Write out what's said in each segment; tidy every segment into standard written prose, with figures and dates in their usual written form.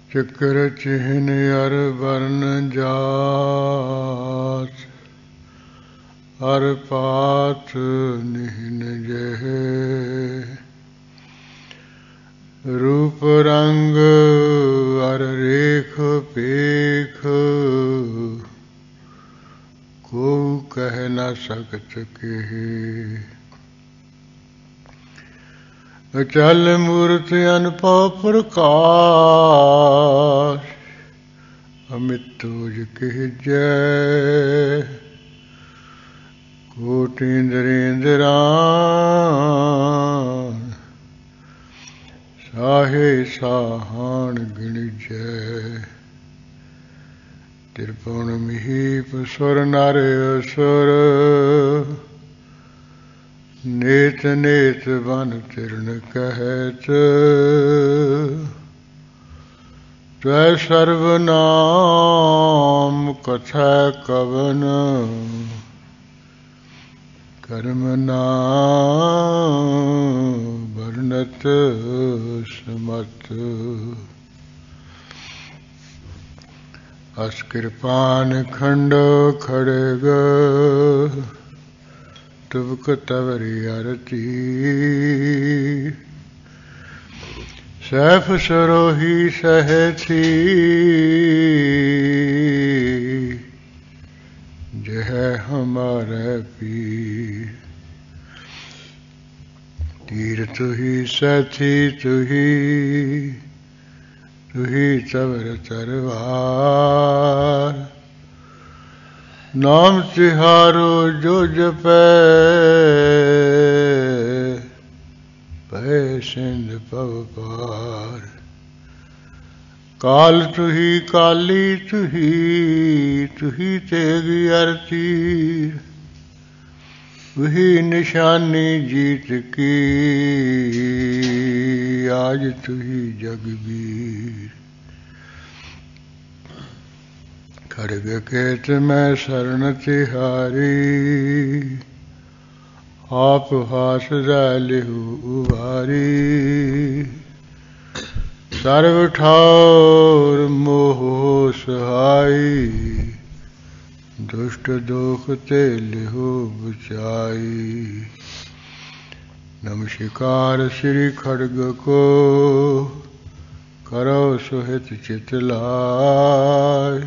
चक्र चिन्ह अर वर्ण जात, अर पात निहन जह। रूप रंग अर रेख पेख, को कह न सकत केहि। अचल मूर्ति अनुभव प्रकाश, अमित तुज कहि जय। कोटि इंद्रियान, साहे साहान गिन जय। त्रिपुण महीप सुर नर असुर, नेत नेत बन तिरन कहत। त्वै सर्वनाम कथा कवन, कर्म नाम वर्णत समत। अस कृपान खंड खड़ग, तुबक तवरी आरती। सैफ सरोही सहथी, जह हमारे पीर। तीर तुही सथी तुही, तुही तवर तरवार। नाम तिहारो जो जपै, पै सिंध पव पार। काल तुही काली तुही, तुही तेग अर तीर। वही निशानी जीत की, आज तुही जगबीर। खड़ग केत मैं शरण तिहारी, आप हास लिहु उबारी। सर्व ठाउर मोह सहाई, दुष्ट दोख ते लिहु बचाई। नमस्कार श्री खड्ग को, करो सुहित चित लाय।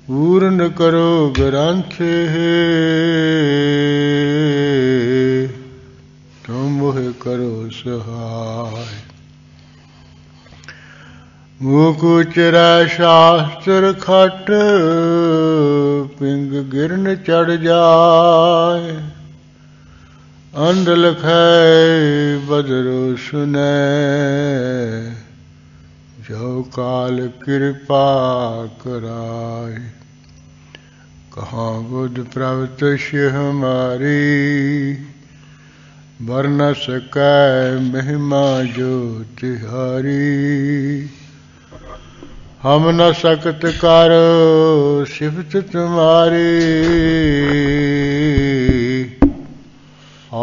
पूर्ण करो ग्रंथ है, तुम मोह करो सहाय। मुकुचरा शास्त्र खट, पिंग गिरन चढ़ जाय। अंध लखै बदरो सुनै, जो काल कृपा कराय। कहाँ बुध प्रवतस्य हमारी, वर न सकै महिमा जो तिहारी। हम न सकत कर सिफत तुम्हारी,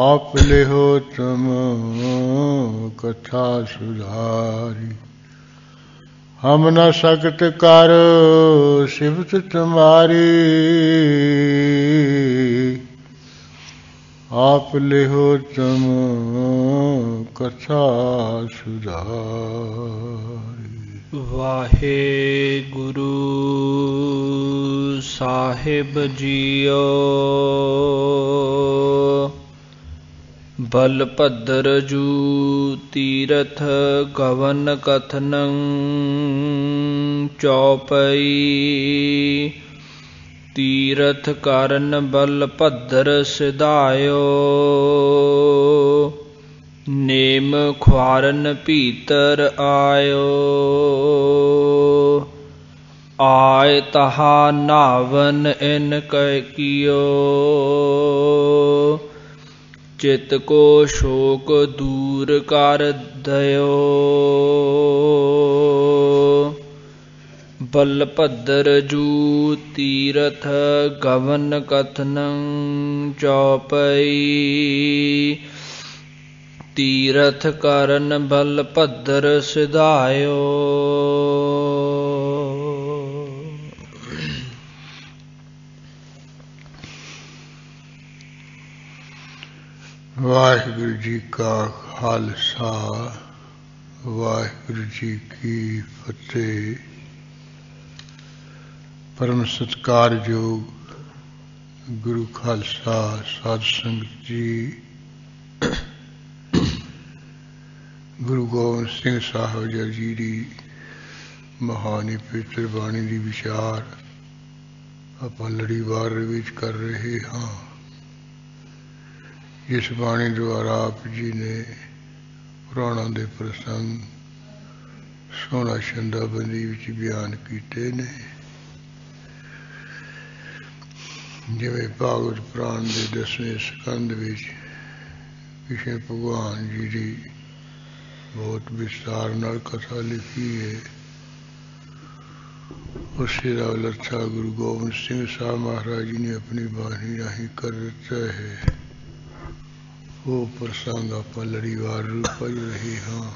आप लिहो तुम कथा सुधारी। हम न सकत कर सिफत तुम्हारी, आप लिहो तुम कथा सुधारी। वाहे गुरु साहिब जियो, बलभद्र जू तीरथ गवन कथनं चौपई। तीरथ करन बलभद्र सिधायो, नेम ख्वारन भीतर आयो। आय तहा नावन इन कियो, चित को शोक दूर कर दयो। बलभद्र जू तीरथ गवन कथनं चौपई। ਤੀਰਥ ਕਰਨ ਬਲ ਭੱਦਰ ਸਿਧਾਇਓ। ਵਾਹਿਗੁਰੂ ਜੀ ਕਾ ਖਾਲਸਾ, ਵਾਹਿਗੁਰੂ ਜੀ ਕੀ ਫਤਿਹ। ਪਰਮ ਸਤਿਕਾਰਯੋਗ ਗੁਰੂ ਖਾਲਸਾ ਸਾਧ ਸੰਗਤ ਜੀ, ਗੁਰੂ ਗੋਬਿੰਦ ਸਿੰਘ ਸਾਹਿਬ ਜੀ ਦੀ ਮਹਾਨੀ ਪਵਿੱਤਰ ਬਾਣੀ ਦੀ ਵਿਚਾਰ ਆਪਾਂ ਲੜੀਵਾਰ ਵਿੱਚ ਕਰ ਰਹੇ ਹਾਂ। ਇਸ ਬਾਣੀ ਦੁਆਰਾ ਆਪ ਜੀ ਨੇ ਪੁਰਾਣਾਂ ਦੇ ਪ੍ਰਸੰਗ ਸੋਹਣਾ ਛੰਦਾਬੰਦੀ ਵਿੱਚ ਬਿਆਨ ਕੀਤੇ ਨੇ। ਜਿਵੇਂ ਭਾਗਵਤ ਪੁਰਾਣ ਦੇ 10ਵੇਂ ਸਕੰਦ ਵਿੱਚ ਕ੍ਰਿਸ਼ਨ ਭਗਵਾਨ ਜੀ ਦੀ ਬਹੁਤ ਵਿਸਤਾਰ ਨਾਲ ਕਥਾ ਲਿਖੀ ਹੈ, ਉਸੇ ਦਾ ਲੱਥਾ ਗੁਰੂ ਗੋਬਿੰਦ ਸਿੰਘ ਸਾਹਿਬ ਮਹਾਰਾਜ ਜੀ ਨੇ ਆਪਣੀ ਬਾਣੀ ਰਾਹੀਂ ਕਰ ਦਿੱਤਾ ਹੈ। ਉਹ ਪ੍ਰਸੰਗ ਆਪਾਂ ਲੜੀਵਾਰ ਰੂਪ ਪੜ੍ਹ ਰਹੇ ਹਾਂ।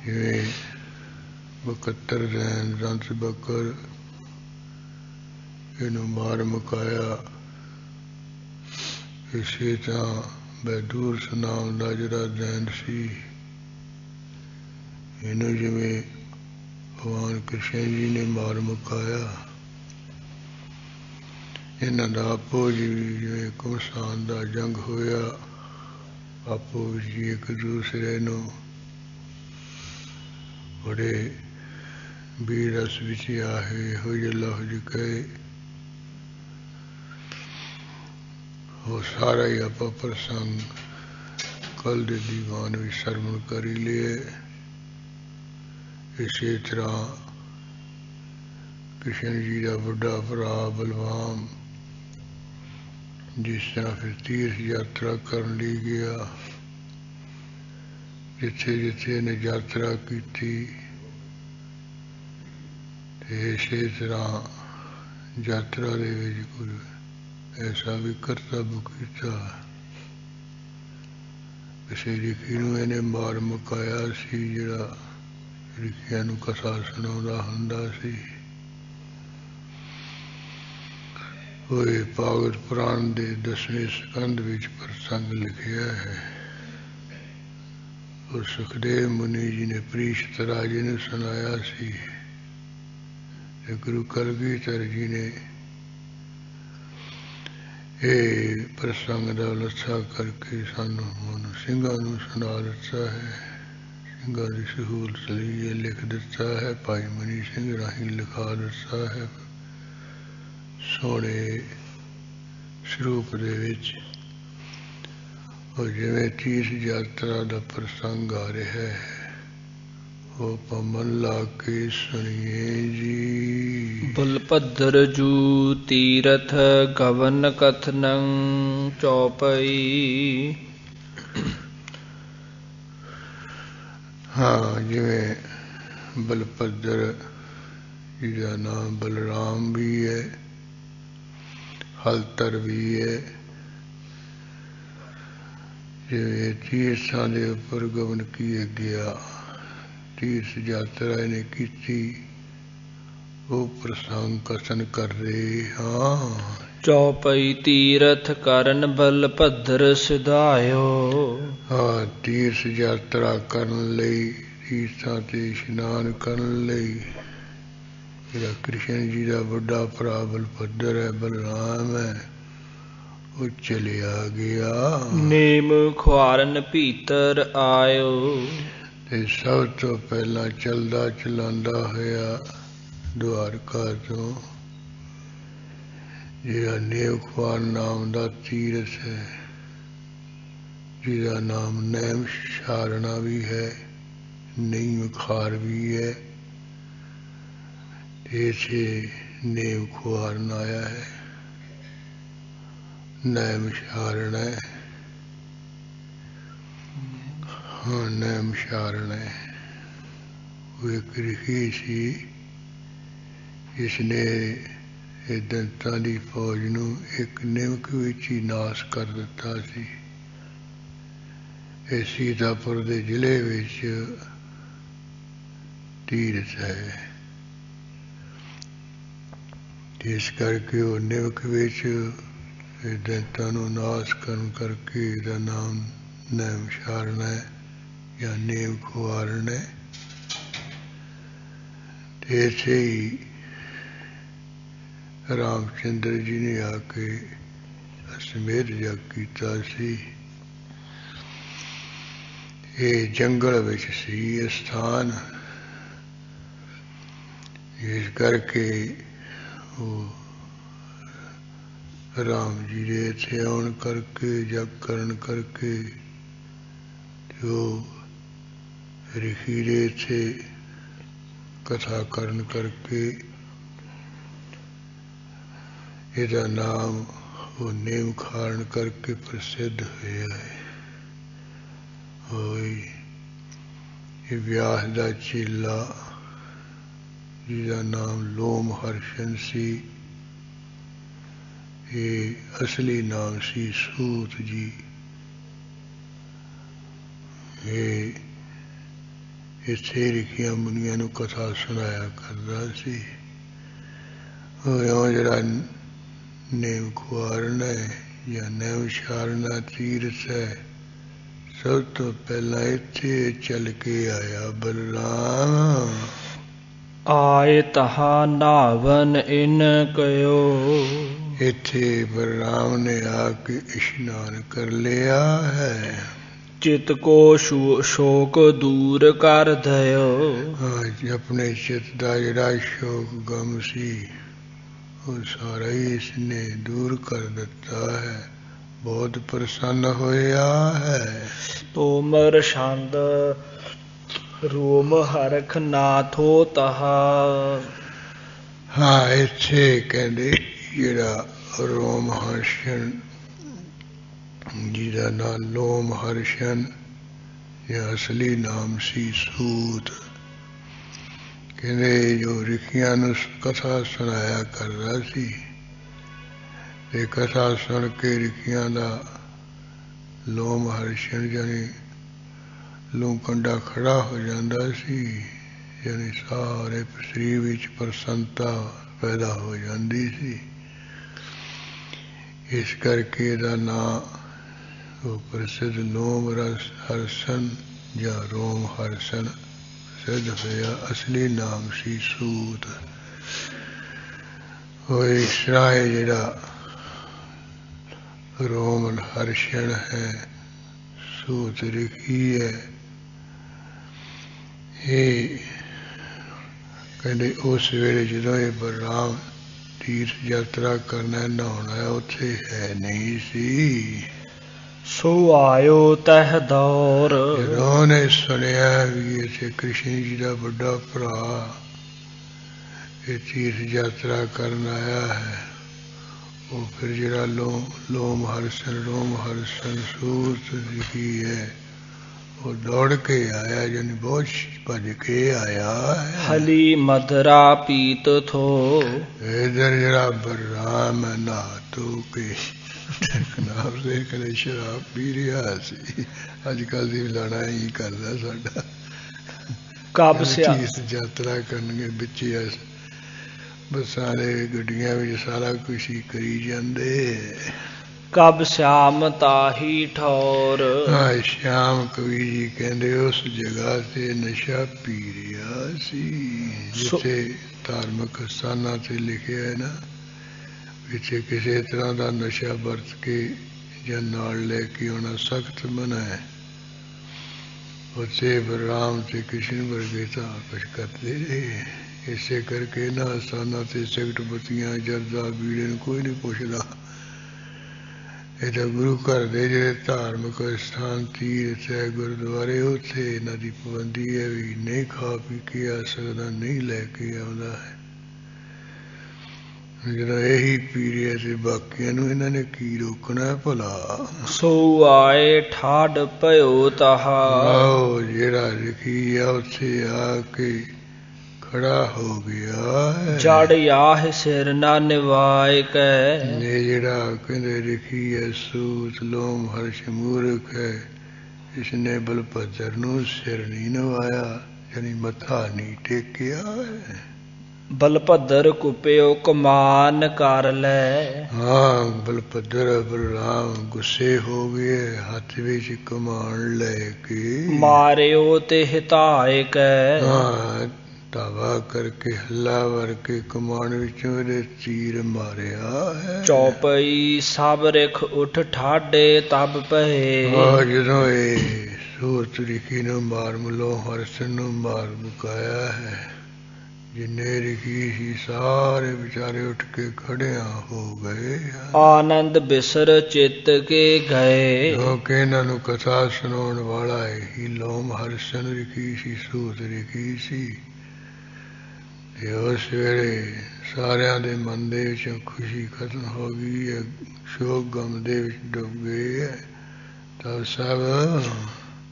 ਜਿਵੇਂ 72 ਰੈਣ ਦੰਤ ਬੱਕਰ ਇਹਨੂੰ ਮਾਰ ਮੁਕਾਇਆ, ਇਸੇ ਤਰ੍ਹਾਂ ਬੈਦੂਰਸ ਨਾਮ ਦਾ ਜਿਹੜਾ ਦੈਂਤ ਸੀ, ਇਹਨੂੰ ਜਿਵੇਂ ਭਗਵਾਨ ਕ੍ਰਿਸ਼ਨ ਜੀ ਨੇ ਮਾਰ ਮੁਕਾਇਆ। ਇਹਨਾਂ ਦਾ ਆਪੋ ਜੀ ਜਿਵੇਂ ਘਮਸਾਨ ਦਾ ਜੰਗ ਹੋਇਆ, ਆਪੋ ਜੀ ਇੱਕ ਦੂਸਰੇ ਨੂੰ ਬੜੇ ਵੀਰ ਰਸ ਵਿੱਚ ਆਏ ਹੋਏ ਲਫ਼ਜ਼ ਕਹੇ। ਉਹ ਸਾਰਾ ਹੀ ਆਪਾਂ ਪ੍ਰਸੰਗ ਕੱਲ ਦੇ ਦੀਵਾਨ ਵਿੱਚ ਸਰਵਣ ਕਰ ਹੀ ਲਏ। ਇਸੇ ਤਰ੍ਹਾਂ ਕ੍ਰਿਸ਼ਨ ਜੀ ਦਾ ਵੱਡਾ ਭਰਾ ਬਲਵਾਨ ਜਿਸ ਤਰ੍ਹਾਂ ਫਿਰ ਤੀਰਥ ਯਾਤਰਾ ਕਰਨ ਲਈ ਗਿਆ, ਜਿੱਥੇ ਜਿੱਥੇ ਇਹਨੇ ਯਾਤਰਾ ਕੀਤੀ, ਤੇ ਇਸੇ ਤਰ੍ਹਾਂ ਯਾਤਰਾ ਦੇ ਵਿੱਚ ਕੁਝ ਐਸਾ ਵੀ ਕਰਤੱਵ ਕੀਤਾ। ਕਿਸੇ ਰਿਖੀ ਨੂੰ ਇਹਨੇ ਮਾਰ ਮੁਕਾਇਆ ਸੀ, ਜਿਹੜਾ ਰਿਖੀਆਂ ਨੂੰ ਕਥਾ ਸੁਣਾਉਂਦਾ ਹੁੰਦਾ ਸੀ। ਹੋਏ ਭਾਗਵਤ ਪੁਰਾਣ ਦੇ 10ਵੇਂ ਸਕੰਦ ਵਿੱਚ ਪ੍ਰਸੰਗ ਲਿਖਿਆ ਹੈ। ਉਹ ਸੁਖਦੇਵ ਮੁਨੀ ਜੀ ਨੇ ਪ੍ਰੀਸ਼ਤ ਰਾਜੇ ਨੂੰ ਸੁਣਾਇਆ ਸੀ, ਤੇ ਗੁਰੂ ਕਲਗੀਧਰ ਜੀ ਨੇ ਇਹ ਪ੍ਰਸੰਗ ਦਾ ਲੱਥਾ ਕਰਕੇ ਸਾਨੂੰ ਹੁਣ ਸਿੰਘਾਂ ਨੂੰ ਸੁਣਾ ਦਿੱਤਾ ਹੈ। ਸਿੰਘਾਂ ਦੀ ਸਹੂਲਤ ਲਈ ਇਹ ਲਿਖ ਦਿੱਤਾ ਹੈ, ਭਾਈ ਮਨੀ ਸਿੰਘ ਰਾਹੀਂ ਲਿਖਾ ਦਿੱਤਾ ਹੈ ਸੋਹਣੇ ਸਰੂਪ ਦੇ ਵਿੱਚ। ਉਹ ਜਿਵੇਂ ਤੀਰਥ ਯਾਤਰਾ ਦਾ ਪ੍ਰਸੰਗ ਆ ਰਿਹਾ ਹੈ, ਉਹ ਪਮਨ ਲਾ ਕੇ ਸੁਣੀਏ ਜੀ। ਬਲਭੱਦਰ ਜੂ ਤੀਰਥ ਗਵਨ ਕਥਨੰ ਚੌਪਈ। ਹਾਂ, ਜਿਵੇਂ ਬਲਭੱਦਰ ਜਿਹਦਾ ਨਾਮ ਬਲਰਾਮ ਵੀ ਹੈ, ਹਲਤਰ ਵੀ ਹੈ, ਜਿਵੇਂ ਤੀਰਥਾਂ ਦੇ ਉੱਪਰ ਗਮਨ ਕੀਏ ਗਿਆ, ਤੀਰਥ ਯਾਤਰਾ ਇਹਨੇ ਕੀਤੀ, ਉਹ ਪ੍ਰਸੰਗ ਕਥਨ ਕਰ ਰਹੇ ਹਾਂ। ਚੌਪਈ ਤੀਰਥ ਕਰਨ ਬਲਭੱਦਰ ਸਿਧਾਇਓ। ਹਾਂ, ਤੀਰਥ ਯਾਤਰਾ ਕਰਨ ਲਈ, ਤੀਰਥਾਂ ਤੇ ਇਸ਼ਨਾਨ ਕਰਨ ਲਈ ਜਿਹੜਾ ਕ੍ਰਿਸ਼ਨ ਜੀ ਦਾ ਵੱਡਾ ਭਰਾ ਬਲਭੱਦਰ ਹੈ, ਬਲਰਾਮ ਹੈ, ਉਹ ਚਲਿਆ ਗਿਆ। ਨੇਮ ਖੁਆਰਨ ਭੀਤਰ ਆਇਓ। ਤੇ ਸਭ ਤੋਂ ਪਹਿਲਾਂ ਚਲਦਾ ਚਲਾਉਂਦਾ ਹੋਇਆ ਦੁਆਰਕਾ ਤੋਂ ਜਿਹੜਾ ਨੇਮ ਖੁਆਰ ਨਾਮ ਦਾ ਤੀਰਥ ਹੈ, ਜਿਹਦਾ ਨਾਮ ਨੈਮ ਸ਼ਾਰਣਾ ਵੀ ਹੈ, ਨੀਮ ਖਾਰ ਵੀ ਹੈ, ਇੱਥੇ ਨੇਮ ਖੁਆਰਨ ਆਇਆ ਹੈ। ਨੈਮ ਸ਼ਾਰਣ ਹੈ, ਹਾਂ ਨੈਮ ਸ਼ਾਰਣ ਹੈ। ਉਹ ਇੱਕ ਰਿਖੀ ਸੀ, ਜਿਸਨੇ ਇਹ ਦੰਤਾਂ ਦੀ ਫੌਜ ਨੂੰ ਇੱਕ ਨਿਮਕ ਵਿੱਚ ਹੀ ਨਾਸ ਕਰ ਦਿੱਤਾ ਸੀ। ਇਹ ਸੀਤਾਪੁਰ ਦੇ ਜ਼ਿਲ੍ਹੇ ਵਿੱਚ ਤੀਰਥ ਹੈ। ਇਸ ਕਰਕੇ ਉਹ ਨਿਵਕ ਵਿੱਚ ਇਹ ਦੈਂਤਾਂ ਨੂੰ ਨਾਸ ਕਰਨ ਕਰਕੇ ਇਹਦਾ ਨਾਮ ਨੈਮਿਸ਼ਾਰਨ ਹੈ ਜਾਂ ਨੇਮ ਖੁਆਰਨ ਹੈ। ਤੇ ਇੱਥੇ ਹੀ ਰਾਮਚੰਦਰ ਜੀ ਨੇ ਆ ਕੇ ਅਸਮੇਧ ਜਗ ਕੀਤਾ ਸੀ। ਇਹ ਜੰਗਲ ਵਿੱਚ ਸੀ ਇਹ ਸਥਾਨ। ਇਸ ਕਰਕੇ ਉਹ ਰਾਮ ਜੀ ਦੇ ਇੱਥੇ ਆਉਣ ਕਰਕੇ ਜਗ ਕਰਨ ਕਰਕੇ ਜੋ ਰਿਸ਼ੀ ਦੇ ਇੱਥੇ ਕਥਾ ਕਰਨ ਕਰਕੇ ਇਹਦਾ ਨਾਮ ਉਹ ਨੇਮ ਖਾਰਨ ਕਰਕੇ ਪ੍ਰਸਿੱਧ ਹੋਇਆ ਹੈ। ਹੋਈ ਇਹ ਵਿਆਸ ਦਾ ਚੇਲਾ ਜਿਹਦਾ ਨਾਮ ਲੋਮ ਹਰਸ਼ਨ ਸੀ, ਇਹ ਅਸਲੀ ਨਾਮ ਸੀ ਸੂਤ ਜੀ। ਇਹ ਇੱਥੇ ਰਿਖੀਆਂ ਮੁਨੀਆਂ ਨੂੰ ਕਥਾ ਸੁਣਾਇਆ ਕਰਦਾ ਸੀ। ਉਹ ਜਿਹੜਾ ਨੇਮ ਖੁਆਰਨ ਹੈ ਜਾਂ ਨੈਮਿਸ਼ਾਰਨ ਤੀਰਥ ਹੈ, ਸਭ ਤੋਂ ਪਹਿਲਾਂ ਇੱਥੇ ਚੱਲ ਕੇ ਆਇਆ ਬਲਰਾਮ। ਆਏ ਤਹਾ ਨਾਵਨ ਇਨ ਕਯੋ। ਇੱਥੇ ਬਲਰਾਮ ਨੇ ਆ ਕੇ ਇਸ਼ਨਾਨ ਕਰ ਲਿਆ ਹੈ। ਚਿਤ ਕੋ ਸ਼ੋਕ ਦੂਰ ਕਰ ਦਇਓ। ਆਪਣੇ ਚਿੱਤ ਦਾ ਜਿਹੜਾ ਸ਼ੋਕ ਗਮ ਸੀ ਉਹ ਸਾਰਾ ਹੀ ਇਸਨੇ ਦੂਰ ਕਰ ਦਿੱਤਾ ਹੈ। ਬਹੁਤ ਪ੍ਰਸੰਨ ਹੋਇਆ ਹੈ। ਤੋਮਰ ਛੰਦ ਰੋਮ ਹਰਖ ਨਾਥੋ ਤਹਾ। ਹਾਂ, ਇੱਥੇ ਕਹਿੰਦੇ ਜਿਹੜਾ ਰੋਮ ਹਰਸ਼ਨ ਜਿਹਦਾ ਨਾਮ ਲੋਮ ਹਰਸ਼ਨ ਜਾਂ ਅਸਲੀ ਨਾਮ ਸੀ ਸੂਤ, ਕਹਿੰਦੇ ਜੋ ਰਿਖੀਆਂ ਨੂੰ ਕਥਾ ਸੁਣਾਇਆ ਕਰਦਾ ਸੀ ਤੇ ਕਥਾ ਸੁਣ ਕੇ ਰਿਖੀਆਂ ਦਾ ਲੋਮ ਹਰਸ਼ਨ ਜਾਨੀ ਲੂੰ ਕੰਡਾ ਖੜਾ ਹੋ ਜਾਂਦਾ ਸੀ, ਜਾਨੀ ਸਾਰੇ ਸਰੀਰ ਵਿੱਚ ਪ੍ਰਸੰਨਤਾ ਪੈਦਾ ਹੋ ਜਾਂਦੀ ਸੀ। ਇਸ ਕਰਕੇ ਇਹਦਾ ਨਾਂ ਉਹ ਪ੍ਰਸਿੱਧ ਲੋਮ ਹਰਸ਼ਨ ਜਾਂ ਰੋਮ ਹਰਸ਼ਨ ਸਿੱਧ ਹੋਇਆ। ਅਸਲੀ ਨਾਮ ਸੀ ਸੂਤ। ਉਹ ਇਸਰਾਏ ਜਿਹੜਾ ਰੋਮ ਹਰਸ਼ਨ ਹੈ, ਸੂਤ ਰਿਖੀ ਹੈ। ਇਹ ਕਹਿੰਦੇ ਉਸ ਵੇਲੇ ਜਦੋਂ ਇਹ ਬਲਰਾਮ ਤੀਰਥ ਯਾਤਰਾ ਕਰਨਾ ਨਹਾਉਣਾ ਉੱਥੇ ਹੈ ਨਹੀਂ ਸੀ। ਸੋ ਆਇਓ ਤਹ ਦੌਰ। ਜਦੋਂ ਨੇ ਸੁਣਿਆ ਵੀ ਇੱਥੇ ਕ੍ਰਿਸ਼ਨ ਜੀ ਦਾ ਵੱਡਾ ਭਰਾ ਇਹ ਤੀਰਥ ਯਾਤਰਾ ਕਰਨ ਆਇਆ ਹੈ, ਉਹ ਫਿਰ ਜਿਹੜਾ ਲੋਮ ਹਰਸ਼ਨ ਰੋਮ ਹਰਸ਼ਨ ਸੂਤ ਰਿਖੀ ਹੈ ਉਹ ਦੌੜ ਕੇ ਆਇਆ, ਜਾਨੀ ਬਹੁਤ ਭੱਜ ਕੇ ਆਇਆ ਹੈ। ਹਲੀ ਮਦਰਾ ਪੀਤ ਥੋ। ਇਧਰ ਜਿਹੜਾ ਬਲਰਾਮ ਹੈ ਨਹਾ ਧੋ ਕੇ ਨਾਮ ਦੇ ਕਦੇ ਸ਼ਰਾਬ ਪੀ ਰਿਹਾ ਸੀ। ਅੱਜ ਕੱਲ ਦੀ ਲਾਣਾ ਹੀ ਕਰਦਾ ਸਾਡਾ। ਕਬ ਸਿਆ ਯਾਤਰਾ ਕਰਨਗੇ ਵਿੱਚ ਬੱਸਾਂ ਦੇ ਗੱਡੀਆਂ ਵਿੱਚ ਸਾਰਾ ਕੁਛ ਹੀ ਕਰੀ ਜਾਂਦੇ। ਕਬ ਸ਼ਾਮ ਤਾਹੀ ਠੌਰ। ਹਾਂ, ਸ਼ਾਮ ਕਵੀ ਜੀ ਕਹਿੰਦੇ ਉਸ ਜਗ੍ਹਾ ਤੇ ਨਸ਼ਾ ਪੀ ਰਿਹਾ ਸੀ ਜਿੱਥੇ ਧਾਰਮਿਕ ਸਥਾਨਾਂ ਤੇ ਲਿਖਿਆ ਹੈ ਨਾ, ਇੱਥੇ ਕਿਸੇ ਤਰ੍ਹਾਂ ਦਾ ਨਸ਼ਾ ਵਰਤ ਕੇ ਜਾਂ ਨਾਲ ਲੈ ਕੇ ਆਉਣਾ ਸਖਤ ਮਨਾ ਹੈ। ਉੱਥੇ ਬਲਰਾਮ ਤੇ ਕ੍ਰਿਸ਼ਨ ਵਰਗੇ ਤਾਂ ਕੁਛ ਕਰਦੇ ਰਹੇ। ਇਸੇ ਕਰਕੇ ਨਾ ਸਥਾਨਾਂ ਤੇ ਸਿਗਰਟ ਬੱਤੀਆਂ ਜਰਦਾ ਬੀੜੇ ਨੂੰ ਕੋਈ ਨਹੀਂ ਪੁੱਛਦਾ। ਇਹ ਤਾਂ ਗੁਰੂ ਘਰ ਦੇ ਜਿਹੜੇ ਧਾਰਮਿਕ ਸਥਾਨ ਤੀਰਥ ਹੈ ਗੁਰਦੁਆਰੇ, ਉੱਥੇ ਇਹਨਾਂ ਦੀ ਪਾਬੰਦੀ ਹੈ ਵੀ ਨਹੀਂ ਖਾ ਪੀ ਕੇ ਆ ਸਕਦਾ, ਨਹੀਂ ਲੈ ਕੇ ਆਉਂਦਾ ਹੈ। ਜਦੋਂ ਇਹੀ ਪੀ ਰਿਹਾ ਤੇ ਬਾਕੀਆਂ ਨੂੰ ਇਹਨਾਂ ਨੇ ਕੀ ਰੋਕਣਾ ਭਲਾ। ਸੋ ਆਏ ਠਾਡ ਭਇਓ ਤਹਾ। ਆਓ ਜਿਹੜਾ ਲਿਖੀ ਆ ਉੱਥੇ ਆ ਕੇ ਖੜਾ ਹੋ ਗਿਆ। ਜੜ ਆਹ ਸਿਰ ਨਾ ਨਿਵਾਇ ਕੈ। ਇਹ ਜਿਹੜਾ ਕਹਿੰਦੇ ਲਿਖੀ ਹੈ ਸੂਤ ਲੋਮ ਹਰਸ਼ ਮੂਰਖ ਹੈ, ਜਿਸਨੇ ਬਲਭੱਦਰ ਨੂੰ ਸਿਰ ਨਹੀਂ ਨਵਾਇਆ, ਯਾਨੀ ਮੱਥਾ ਨਹੀਂ ਟੇਕਿਆ ਹੈ। ਬਲਭੱਦਰ ਕੁਪਿਓ ਕਮਾਨ ਕਰ ਲੈ। ਹਾਂ, ਬਲਭੱਦਰ ਬਲਰਾਮ ਗੁੱਸੇ ਹੋ ਗਏ, ਹੱਥ ਵਿੱਚ ਕਮਾਨ ਲੈ ਕੇ ਮਾਰਿਓ ਤੇ ਹਿਤਾਏ ਕੈ। ਹਾਂ, ਧਾਵਾ ਕਰਕੇ ਹੱਲਾ ਵਰ ਕੇ ਕਮਾਨ ਵਿੱਚੋਂ ਇਹਦੇ ਤੀਰ ਮਾਰਿਆ ਹੈ। ਚੌਪਈ ਸਭ ਰਿਖ ਉਠ ਠਾਡੇ ਤਬ ਪਏ। ਜਦੋਂ ਇਹ ਸੂਰਤ ਰਿਖੀ ਨੂੰ ਮਾਰ ਮਲੋ ਹਰਸ਼ਨ ਨੂੰ ਮਾਰ ਮੁਕਾਇਆ ਹੈ, ਜਿੰਨੇ ਰਿਖੀ ਸੀ ਸਾਰੇ ਵਿਚਾਰੇ ਉੱਠ ਕੇ ਖੜਿਆਂ ਹੋ ਗਏ। ਆਨੰਦ ਬਿਸਰ ਚਿੱਤ ਕੇ ਗਏ। ਕਿਉਂਕਿ ਇਹਨਾਂ ਨੂੰ ਕਥਾ ਸੁਣਾਉਣ ਵਾਲਾ ਇਹੀ ਲੋਮ ਹਰਸ਼ਨ ਰਿਖੀ ਸੀ, ਸੂਰਤ ਰਿਖੀ ਸੀ। ਤੇ ਉਸ ਵੇਲੇ ਸਾਰਿਆਂ ਦੇ ਮਨ ਦੇ ਵਿੱਚੋਂ ਖੁਸ਼ੀ ਖਤਮ ਹੋ ਗਈ ਹੈ, ਸ਼ੋਕ ਗਮ ਦੇ ਵਿੱਚ ਡੁੱਬ ਗਏ ਹੈ। ਤਾਂ ਸਭ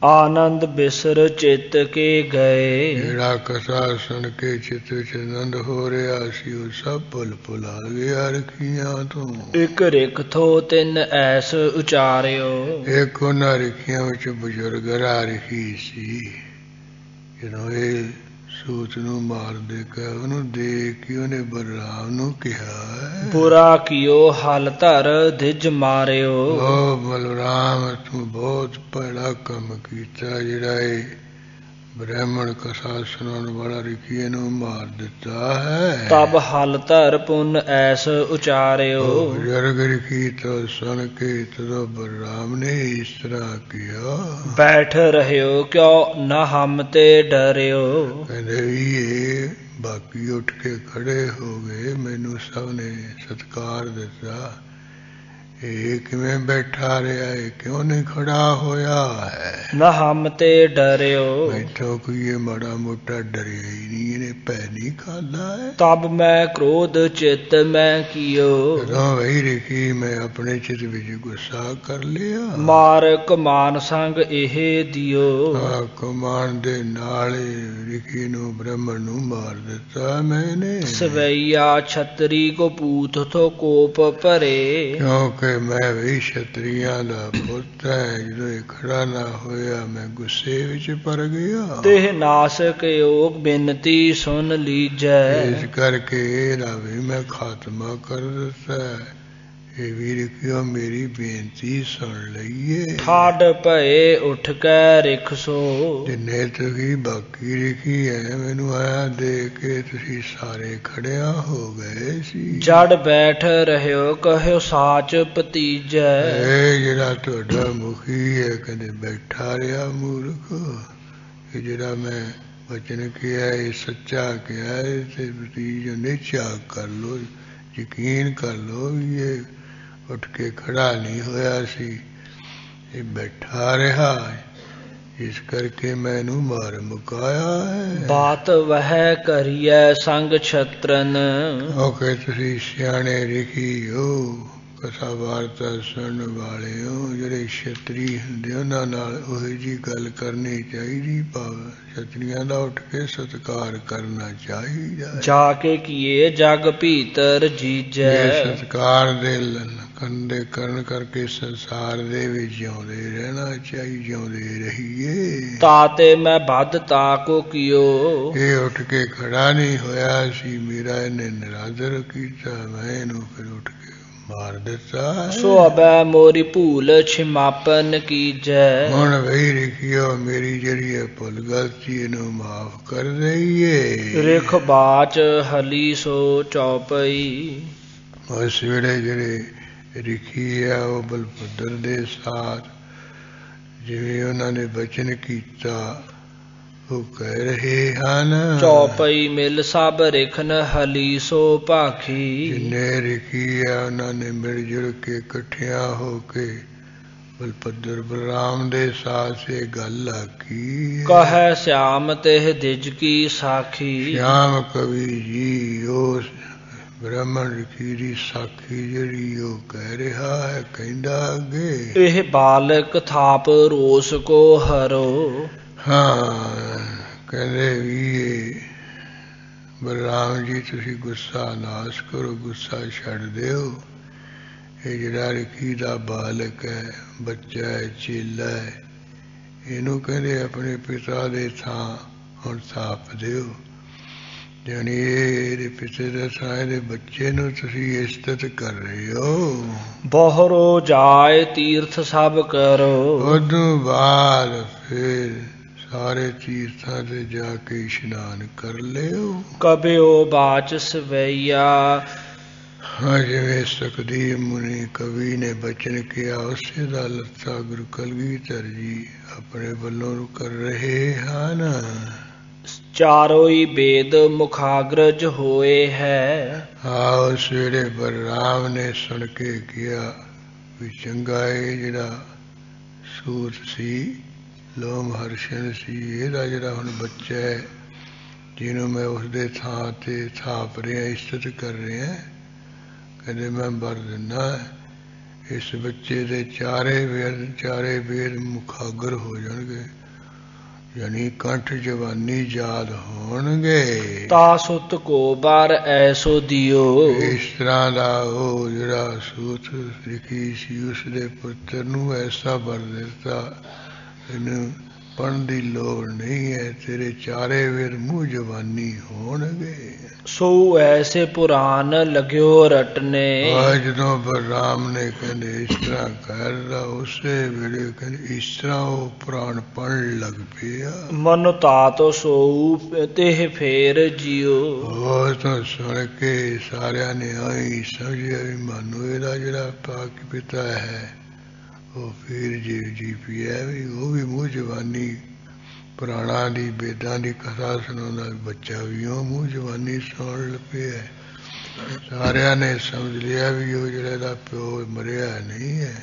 ਆਨੰਦ ਬਿਸਰ ਚਿੱਤ ਕੇ ਗਏ। ਜਿਹੜਾ ਕਥਾ ਸੁਣ ਕੇ ਚਿੱਤ ਵਿੱਚ ਆਨੰਦ ਹੋ ਰਿਹਾ ਸੀ, ਉਹ ਸਭ ਭੁਲਾ ਗਿਆ ਰਖੀਆਂ ਤੋਂ। ਇੱਕ ਰਿਖ ਥੋ ਤਿੰਨ ਐਸ ਉਚਾਰਿਓ। ਇੱਕ ਉਹਨਾਂ ਰਖੀਆਂ ਵਿੱਚ ਬਜ਼ੁਰਗ ਰਖੀ ਸੀ। ਜਦੋਂ ਇਹ ਸੂਤ ਨੂੰ ਮਾਰ ਦੇ ਕੇ ਉਹਨੂੰ ਦੇਖ ਕੇ ਉਹਨੇ ਬਲਰਾਮ ਨੂੰ ਕਿਹਾ, ਬੁਰਾ ਕੀਓ ਹਲ ਧਰ ਦਿਜ ਮਾਰਿਓ। ਓ ਬਲਰਾਮ, ਤੂੰ ਬਹੁਤ ਭੈੜਾ ਕੰਮ ਕੀਤਾ, ਜਿਹੜਾ ਇਹ ਬ੍ਰਾਹਮਣ ਕਥਾ ਸੁਣਾਉਣ ਵਾਲਾ ਰਿਖੀ ਨੂੰ ਮਾਰ ਦਿੱਤਾ ਹੈ। ਤਬ ਹਲ ਧਰ ਪੁੰਨ ਐਸ ਉਚਾਰਿਓ। ਬਜ਼ੁਰਗ ਰਿਖੀ ਤੋਂ ਸੁਣ ਕੇ ਤਦੋਂ ਬਲਰਾਮ ਨੇ ਇਸ ਤਰ੍ਹਾਂ ਕਿਹਾ, ਬੈਠ ਰਹਿਓ ਕਿਉ ਨਾ ਹਮ ਤੇ ਡਰਿਓ। ਕਹਿੰਦੇ ਵੀ ਇਹ ਬਾਕੀ ਉੱਠ ਕੇ ਖੜੇ ਹੋ ਗਏ, ਮੈਨੂੰ ਸਭ ਨੇ ਸਤਿਕਾਰ ਦਿੱਤਾ। ਇਹ ਕਿਵੇਂ ਬੈਠਾ ਰਿਹਾ ਹੈ, ਕਿਉਂ ਨਹੀਂ ਖੜਾ ਹੋਇਆ ਹੈ? ਨਾ ਹਮ ਤੇ ਡਰਿਓ। ਬੈਠੋ ਕੋਈ ਇਹ ਮਾੜਾ ਮੋਟਾ ਡਰਿਆ ਹੀ ਨਹੀਂ, ਇਹਨੇ ਭੈ ਨਹੀਂ ਖਾਦਾ ਹੈ। ਤਬ ਮੈਂ ਕ੍ਰੋਧ ਚਿੱਤ ਮੈਂ ਕੀਓ। ਜਦੋਂ ਵਹੀ ਰਿਖੀ ਮੈਂ ਆਪਣੇ ਚਿੱਤ ਵਿੱਚ ਗੁੱਸਾ ਕਰ ਲਿਆ। ਮਾਰ ਕਮਾਨ ਸੰਗ ਇਹ ਦਿਓ। ਕਮਾਨ ਦੇ ਨਾਲ ਰਿਖੀ ਨੂੰ ਬ੍ਰਾਹਮਣ ਨੂੰ ਮਾਰ ਦਿੱਤਾ ਮੈਨੇ। ਸਵਈਆ ਛਤਰੀ ਕੋ ਪੂਤ ਥੋ ਕੋਪ ਭਰੇ। ਕਿਉਂਕਿ ਮੈਂ ਵੀ ਛਤਰੀਆਂ ਦਾ ਪੁੱਤ ਹੈ, ਜਦੋਂ ਇਹ ਖੜਾ ਨਾ ਹੋਇਆ ਮੈਂ ਗੁੱਸੇ ਵਿੱਚ ਪੜ ਗਿਆ। ਤੇ ਨਾਸਕ ਯੋਗ ਬਿਨਤੀ ਸੁਨ ਲੀਜੈ। ਇਸ ਕਰਕੇ ਇਹਦਾ ਵੀ ਮੈਂ ਖਾਤਮਾ ਕਰ ਦਿੱਤਾ। ਇਹ ਵੀ ਰਿਖਿਓ ਮੇਰੀ ਬੇਨਤੀ ਸੁਣ ਲਈਏ। ਠਾਡ ਭਏ ਉੱਠ ਕੇ ਰਿਖ ਸੋ। ਜਿੰਨੇ ਤੁਸੀਂ ਬਾਕੀ ਰਿਖੀ ਹੈ, ਮੈਨੂੰ ਆਇਆ ਦੇਖ ਕੇ ਤੁਸੀਂ ਸਾਰੇ ਖੜਿਆ ਹੋ ਗਏ ਸੀ। ਜੜ ਬੈਠ ਰਹਿਓ ਕਹਿਓ ਸਾਚ ਭਤੀਜੈ। ਇਹ ਜਿਹੜਾ ਤੁਹਾਡਾ ਮੁਖੀ ਹੈ, ਕਹਿੰਦੇ ਬੈਠਾ ਰਿਹਾ ਮੂਰਖ। ਇਹ ਜਿਹੜਾ ਮੈਂ ਵਚਨ ਕਿਹਾ ਇਹ ਸੱਚਾ ਕਿਹਾ, ਤੇ ਭਤੀਜ ਨਿਸ਼ਚਾ ਕਰ ਲੋ, ਯਕੀਨ ਕਰ ਲੋ ਵੀ ਇਹ ਉੱਠ ਕੇ ਖੜਾ ਨਹੀਂ ਹੋਇਆ ਸੀ, ਇਹ ਬੈਠਾ ਰਿਹਾ। ਇਸ ਕਰਕੇ ਮੈਂ ਇਹਨੂੰ ਮਾਰ ਮੁਕਾਇਆ ਹੈ। ਬਾਤ ਵਹਿ ਕਰੀਐ ਸੰਗ ਛਤਰਨ। ਓਕੇ, ਤੁਸੀਂ ਸਿਆਣੇ ਰਿਖੀ ਹੋ, ਕਥਾ ਵਾਰਤਾ ਸੁਣਨ ਵਾਲੇ ਹੋ। ਜਿਹੜੇ ਛਤਰੀ ਹੁੰਦੇ ਉਹਨਾਂ ਨਾਲ ਉਹੋ ਜਿਹੀ ਗੱਲ ਕਰਨੀ ਚਾਹੀਦੀ, ਭਾਵ ਛਤਰੀਆਂ ਦਾ ਉੱਠ ਕੇ ਸਤਿਕਾਰ ਕਰਨਾ ਚਾਹੀਦਾ। ਜਾ ਕੇ ਕੀਏ ਜਗ ਭੀਤਰ ਜੀਜੈ। ਸਤਿਕਾਰ ਦੇ ਕਰਨ ਕਰਕੇ ਸੰਸਾਰ ਦੇ ਵਿੱਚ ਜਿਉਂਦੇ ਰਹਿਣਾ ਚਾਹੀਦਾ, ਜਿਉਂਦੇ ਰਹੀਏ। ਤਾਤੇ ਮੈਂ ਬੱਧ ਤਾਕੋ ਕੀਓ। ਇਹ ਉੱਠ ਕੇ ਖੜਾ ਨਹੀਂ ਹੋਇਆ ਸੀ, ਮੇਰਾ ਇਹਨੇ ਨਿਰਾਦਰ ਕੀਤਾ, ਮੈਂ ਇਹਨੂੰ ਫਿਰ ਉੱਠ ਕੇ ਮਾਰ ਦਿੱਤਾ। ਸੋ ਅਬੈ ਮੋਰੀ ਭੂਲ ਛਿਮਾਪਨ ਕੀਜੈ। ਹੁਣ ਵਹੀ ਰਿਖਿਓ ਮੇਰੀ ਜਿਹੜੀ ਹੈ ਭੁੱਲ ਗਲਤੀ, ਇਹਨੂੰ ਮਾਫ ਕਰ ਦਈਏ। ਰਿਖ ਬਾਚ ਹਲੀ ਸੋ ਚੌਪਈ। ਉਸ ਵੇਲੇ ਜਿਹੜੇ ਰਿਖੀ ਹੈ ਉਹ ਬਲਭੱਦਰ ਦੇ ਸਾਥ ਜਿਵੇਂ ਉਹਨਾਂ ਨੇ ਬਚਨ ਕੀਤਾ ਉਹ ਕਹਿ ਰਹੇ ਹਨ। ਚੌਪਈ ਮਿਲ ਸਭ ਰਿਖਨ ਹਲੀ ਸੋ ਭਾਖੀ। ਜਿੰਨੇ ਰਿਖੀ ਹੈ ਉਹਨਾਂ ਨੇ ਮਿਲ ਜੁਲ ਕੇ ਇਕੱਠਿਆਂ ਹੋ ਕੇ ਬਲਭੱਦਰ ਬਲਰਾਮ ਦੇ ਸਾਥ ਇਹ ਗੱਲ ਆਖੀ। ਕਹੈ ਸਿਆਮ ਤਿਹ ਦਿਜ ਕੀ ਸਾਖੀ। ਸ਼ਿਆਮ ਕਵੀ ਜੀ ਉਸ ਬ੍ਰਾਹਮਣ ਰਿਖੀ ਦੀ ਸਾਖੀ ਜਿਹੜੀ ਉਹ ਕਹਿ ਰਿਹਾ ਹੈ, ਕਹਿੰਦਾ ਅੱਗੇ, ਇਹ ਬਾਲਕ ਥਾਪ ਰੋਸ ਕੋ ਹਰੋ। ਹਾਂ, ਕਹਿੰਦੇ ਵੀ ਬਲਰਾਮ ਜੀ ਤੁਸੀਂ ਗੁੱਸਾ ਨਾਸ਼ ਕਰੋ, ਗੁੱਸਾ ਛੱਡ ਦਿਓ। ਇਹ ਜਿਹੜਾ ਰਿਖੀ ਦਾ ਬਾਲਕ ਹੈ, ਬੱਚਾ ਹੈ, ਚੇਲਾ ਹੈ, ਇਹਨੂੰ ਕਹਿੰਦੇ ਆਪਣੇ ਪਿਤਾ ਦੇ ਥਾਂ ਹੁਣ ਥਾਪ ਦਿਓ। ਜਾਣੀ ਇਹਦੇ ਪਿਤਾ ਦੇ ਥਾਂ ਇਹਦੇ ਬੱਚੇ ਨੂੰ ਤੁਸੀਂ ਇਸਤਤ ਕਰ ਰਹੇ ਹੋ। ਬਹੁਰੋ ਜਾਏ ਤੀਰਥ ਸਭ ਕਰੋ। ਉਦੋਂ ਬਾਅਦ ਫਿਰ ਸਾਰੇ ਤੀਰਥਾਂ ਤੇ ਜਾ ਕੇ ਇਸ਼ਨਾਨ ਕਰ ਲਿਓ। ਕਬਿਓ ਬਾਚ ਸਵਈਆ। ਹਾਂ, ਜਿਵੇਂ ਸੁਖਦੀਪ ਮੁਨੀ ਕਵੀ ਨੇ ਬਚਨ ਕਿਹਾ ਉਸੇ ਦਾ ਲੱਥਾ ਗੁਰੂ ਕਲਗੀਧਰ ਜੀ ਆਪਣੇ ਵੱਲੋਂ ਕਰ ਰਹੇ ਹਨ। ਚਾਰੋਈ ਵੇਦ ਮੁਖਾਗਰਜ ਹੋਏ ਹੈ। ਆਹ ਸਵੇਰੇ ਬਲਰਾਮ ਨੇ ਸੁਣ ਕੇ ਕਿਹਾ ਵੀ ਚੰਗਾ ਇਹ ਜਿਹੜਾ ਸੂਤ ਸੀ ਲੋਮ ਹਰਸ਼ਨ ਸੀ ਇਹਦਾ ਜਿਹੜਾ ਹੁਣ ਬੱਚਾ ਹੈ ਜਿਹਨੂੰ ਮੈਂ ਉਸਦੇ ਥਾਂ ਤੇ ਥਾਪ ਰਿਹਾ ਇਸਤਤ ਕਰ ਰਿਹਾ, ਕਹਿੰਦੇ ਮੈਂ ਵਰ ਦਿੰਦਾ ਇਸ ਬੱਚੇ ਦੇ ਚਾਰੇ ਵੇਦ ਮੁਖਾਗਰ ਹੋ ਜਾਣਗੇ, ਯਾਨੀ ਕੰਠ ਜਵਾਨੀ ਯਾਦ ਹੋਣਗੇ। ਤਾ ਸੁਤ ਕੋ ਬਾਰ ਐਸੋ ਦਿਓ। ਇਸ ਤਰ੍ਹਾਂ ਦਾ ਉਹ ਜਿਹੜਾ ਸੂਤ ਲਿਖੀ ਸੀ ਉਸਦੇ ਪੁੱਤਰ ਨੂੰ ਐਸਾ ਵਰ ਦਿੱਤਾ, ਇਹਨੂੰ ਪੜ੍ਹਨ ਦੀ ਲੋੜ ਨਹੀਂ ਹੈ, ਤੇਰੇ ਚਾਰੇ ਵੇਦ ਮੂੰਹ ਜਵਾਨੀ ਹੋਣਗੇ। ਸੋ ਐਸੇ ਪੁਰਾਨ ਲਗਿਓ ਰਟਨੇ। ਜਦੋਂ ਬਲਰਾਮ ਨੇ ਕਹਿੰਦੇ ਇਸ ਤਰ੍ਹਾਂ ਕਰਦਾ ਉਸੇ ਵੇਲੇ ਕਹਿੰਦੇ ਇਸ ਤਰ੍ਹਾਂ ਉਹ ਪੁਰਾਣ ਪੜ੍ਹਨ ਲੱਗ ਪਿਆ। ਮਨ ਤਾਤੋ ਸੋਊ ਤੇ ਫੇਰ ਜਿਉ। ਉਹ ਤਾਂ ਸੁਣ ਕੇ ਸਾਰਿਆਂ ਨੇ ਆਈ ਸਮਝਿਆ ਵੀ ਮਾਨੋ ਇਹਦਾ ਜਿਹੜਾ ਪਾਕ ਪਿਤਾ ਹੈ ਉਹ ਫੇਰ ਜੀ ਪਿਆ ਵੀ ਉਹ ਵੀ ਮੂੰਹ ਜਵਾਨੀ ਪੁਰਾਣਾ ਦੀ ਵੇਦਾਂ ਦੀ ਕਥਾ ਸੁਣਾਉਂਦਾ, ਬੱਚਾ ਵੀ ਉਹ ਮੂੰਹ ਜਵਾਨੀ ਸੁਣਨ ਲੱਗ ਪਿਆ। ਸਾਰਿਆਂ ਨੇ ਸਮਝ ਲਿਆ ਵੀ ਉਹ ਜਿਹੜਾ ਇਹਦਾ ਪਿਓ ਮਰਿਆ ਨਹੀਂ ਹੈ,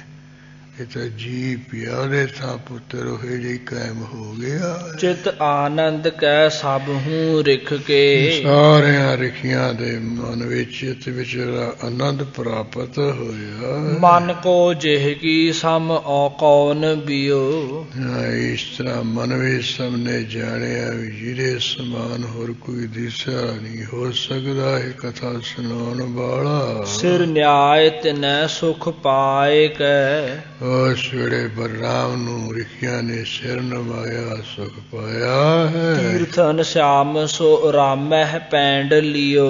ਇਹ ਤਾਂ ਜੀ ਪਿਆ, ਉਹਦੇ ਥਾਂ ਪੁੱਤਰ ਉਹ ਜਿਹੀ ਕਾਇਮ ਹੋ ਗਿਆ। ਚਿਤ ਆਨੰਦ ਕੈ ਸਭ ਹੂੰ ਰਿਖ ਕੇ। ਸਾਰਿਆਂ ਰਿਖੀਆਂ ਦੇ ਮਨ ਵਿੱਚ ਚਿਤ ਵਿੱਚ ਆਨੰਦ ਪ੍ਰਾਪਤ ਹੋਇਆ। ਮਨ ਕੋ ਜਿਹ ਕੀ ਸਮ ਔ ਕੌਣ ਬਿਓ। ਇਸ ਤਰ੍ਹਾਂ ਮਨ ਵਿੱਚ ਸਭ ਨੇ ਜਾਣਿਆ ਵੀ ਜਿਹਦੇ ਸਮਾਨ ਹੋਰ ਕੋਈ ਦਿਸਾ ਨਹੀਂ ਹੋ ਸਕਦਾ ਇਹ ਕਥਾ ਸੁਣਾਉਣ ਵਾਲਾ। ਸਿਰ ਨਿਆਏ ਤਿਨੈ ਸੁਖ ਪਾਏ ਕੈ। ਉਸ ਵੇਲੇ ਬਲਰਾਮ ਨੂੰ ਰਿਖੀਆਂ ਨੇ ਸਿਰ ਨਵਾਇਆ ਸੁਖ ਪਾਇਆ ਹੈ। ਤੀਰਥਨ ਸ਼ਾਮ ਸੋ ਰਾਮਹਿ ਪੈਂਡ ਲਿਓ।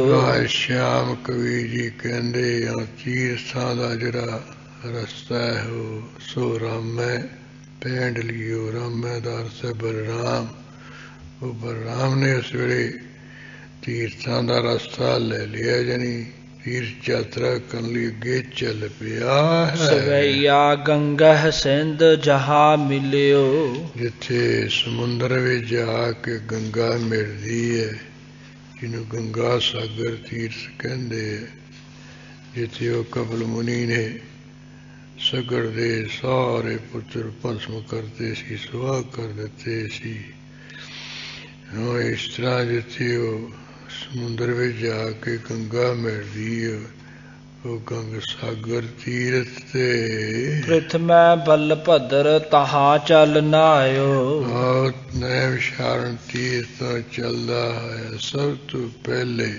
ਸ਼ਿਆਮ ਕਵੀ ਜੀ ਕਹਿੰਦੇ ਆ ਤੀਰਥਾਂ ਦਾ ਜਿਹੜਾ ਰਸਤਾ ਹੈ ਉਹ ਸੋ ਰਾਮੈ ਪੈਂਡ ਲਿਓ। ਰਾਮੈ ਦਾ ਅਰਥ ਹੈ ਬਲਰਾਮ। ਉਹ ਬਲਰਾਮ ਨੇ ਉਸ ਵੇਲੇ ਤੀਰਥਾਂ ਦਾ ਰਸਤਾ ਲੈ ਲਿਆ, ਜਾਨੀ ਤੀਰਥ ਯਾਤਰਾ ਕਰਨ ਲਈ ਅੱਗੇ ਚੱਲ ਪਿਆ ਹੈ। ਸਵਈਆ ਗੰਗਾ ਸਿੰਧ ਜਹਾ ਮਿਲਿਓ। ਜਿੱਥੇ ਸਮੁੰਦਰ ਵਿੱਚ ਜਾ ਕੇ ਗੰਗਾ ਮਿਲਦੀ ਹੈ ਜਿਹਨੂੰ ਗੰਗਾ ਸਾਗਰ ਤੀਰਥ ਕਹਿੰਦੇ ਹੈ, ਜਿੱਥੇ ਉਹ ਕਪਿਲ ਮੁਨੀ ਨੇ ਸਗਰ ਦੇ ਸਾਰੇ ਪੁੱਤਰ ਭਸਮ ਕਰਤੇ ਸੀ, ਸੁਆਹ ਕਰ ਦਿੱਤੇ ਸੀ। ਹੁਣ ਇਸ ਤਰ੍ਹਾਂ ਜਿੱਥੇ ਉਹ ਸਮੁੰਦਰ ਵਿੱਚ ਜਾ ਕੇ ਗੰਗਾ ਮਿਲਦੀ ਹੈ ਉਹ ਗੰਗ ਸਾਗਰ ਤੀਰਥ ਤੇ। ਪ੍ਰਿਥਮੈ ਬਲ ਭਦਰ ਤਹਾ ਚਲ ਨਾਇਓ। ਨੈਮ ਸ਼ਾਰਨ ਤੀਰਥ ਤੋਂ ਚੱਲਦਾ ਹੈ ਸਭ ਤੋਂ ਪਹਿਲੇ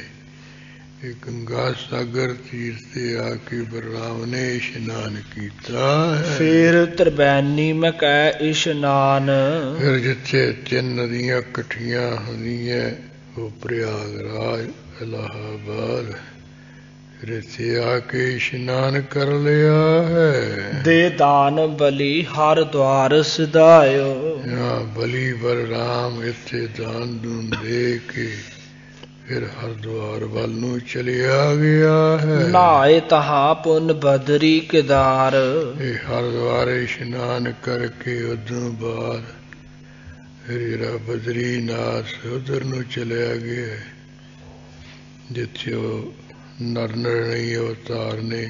ਇਹ ਗੰਗਾ ਸਾਗਰ ਤੀਰਥ ਤੇ ਆ ਕੇ ਬਲਰਾਮ ਨੇ ਇਸ਼ਨਾਨ ਕੀਤਾ ਹੈ। ਫਿਰ ਤ੍ਰਿਬੈਨੀ ਮੈਂ ਕੈ ਇਸ਼ਨਾਨ। ਫਿਰ ਜਿੱਥੇ ਤਿੰਨ ਨਦੀਆਂ ਇਕੱਠੀਆਂ ਹੁੰਦੀਆਂ ਉਹ ਪ੍ਰਯਾਗਰਾਜ ਇਲਾਹਾਬਾਦ, ਫਿਰ ਇੱਥੇ ਆ ਕੇ ਇਸ਼ਨਾਨ ਕਰ ਲਿਆ ਹੈ। ਦੇ ਦਾਨ ਬਲੀ ਹਰ ਦਵਾਰ ਸਿਧਾਇਓ। ਬਲੀ ਬਲਰਾਮ ਇੱਥੇ ਦਾਨ ਦੂਨ ਦੇ ਕੇ ਫਿਰ ਹਰਿਦੁਆਰ ਵੱਲ ਨੂੰ ਚਲਿਆ ਗਿਆ ਹੈ। ਨਹਾਏ ਤਹਾਂ ਪੁਨ ਬਦਰੀ ਕਿਦਾਰ। ਇਹ ਹਰਿਦੁਆਰ ਇਸ਼ਨਾਨ ਕਰਕੇ ਉਦੋਂ ਬਾਅਦ ਫਿਰ ਜਿਹੜਾ ਬਦਰੀਨਾਥ ਉਧਰ ਨੂੰ ਚਲਿਆ ਗਿਆ ਜਿੱਥੇ ਉਹ ਨਰ ਨਰਣੀ ਅਵਤਾਰ ਨੇ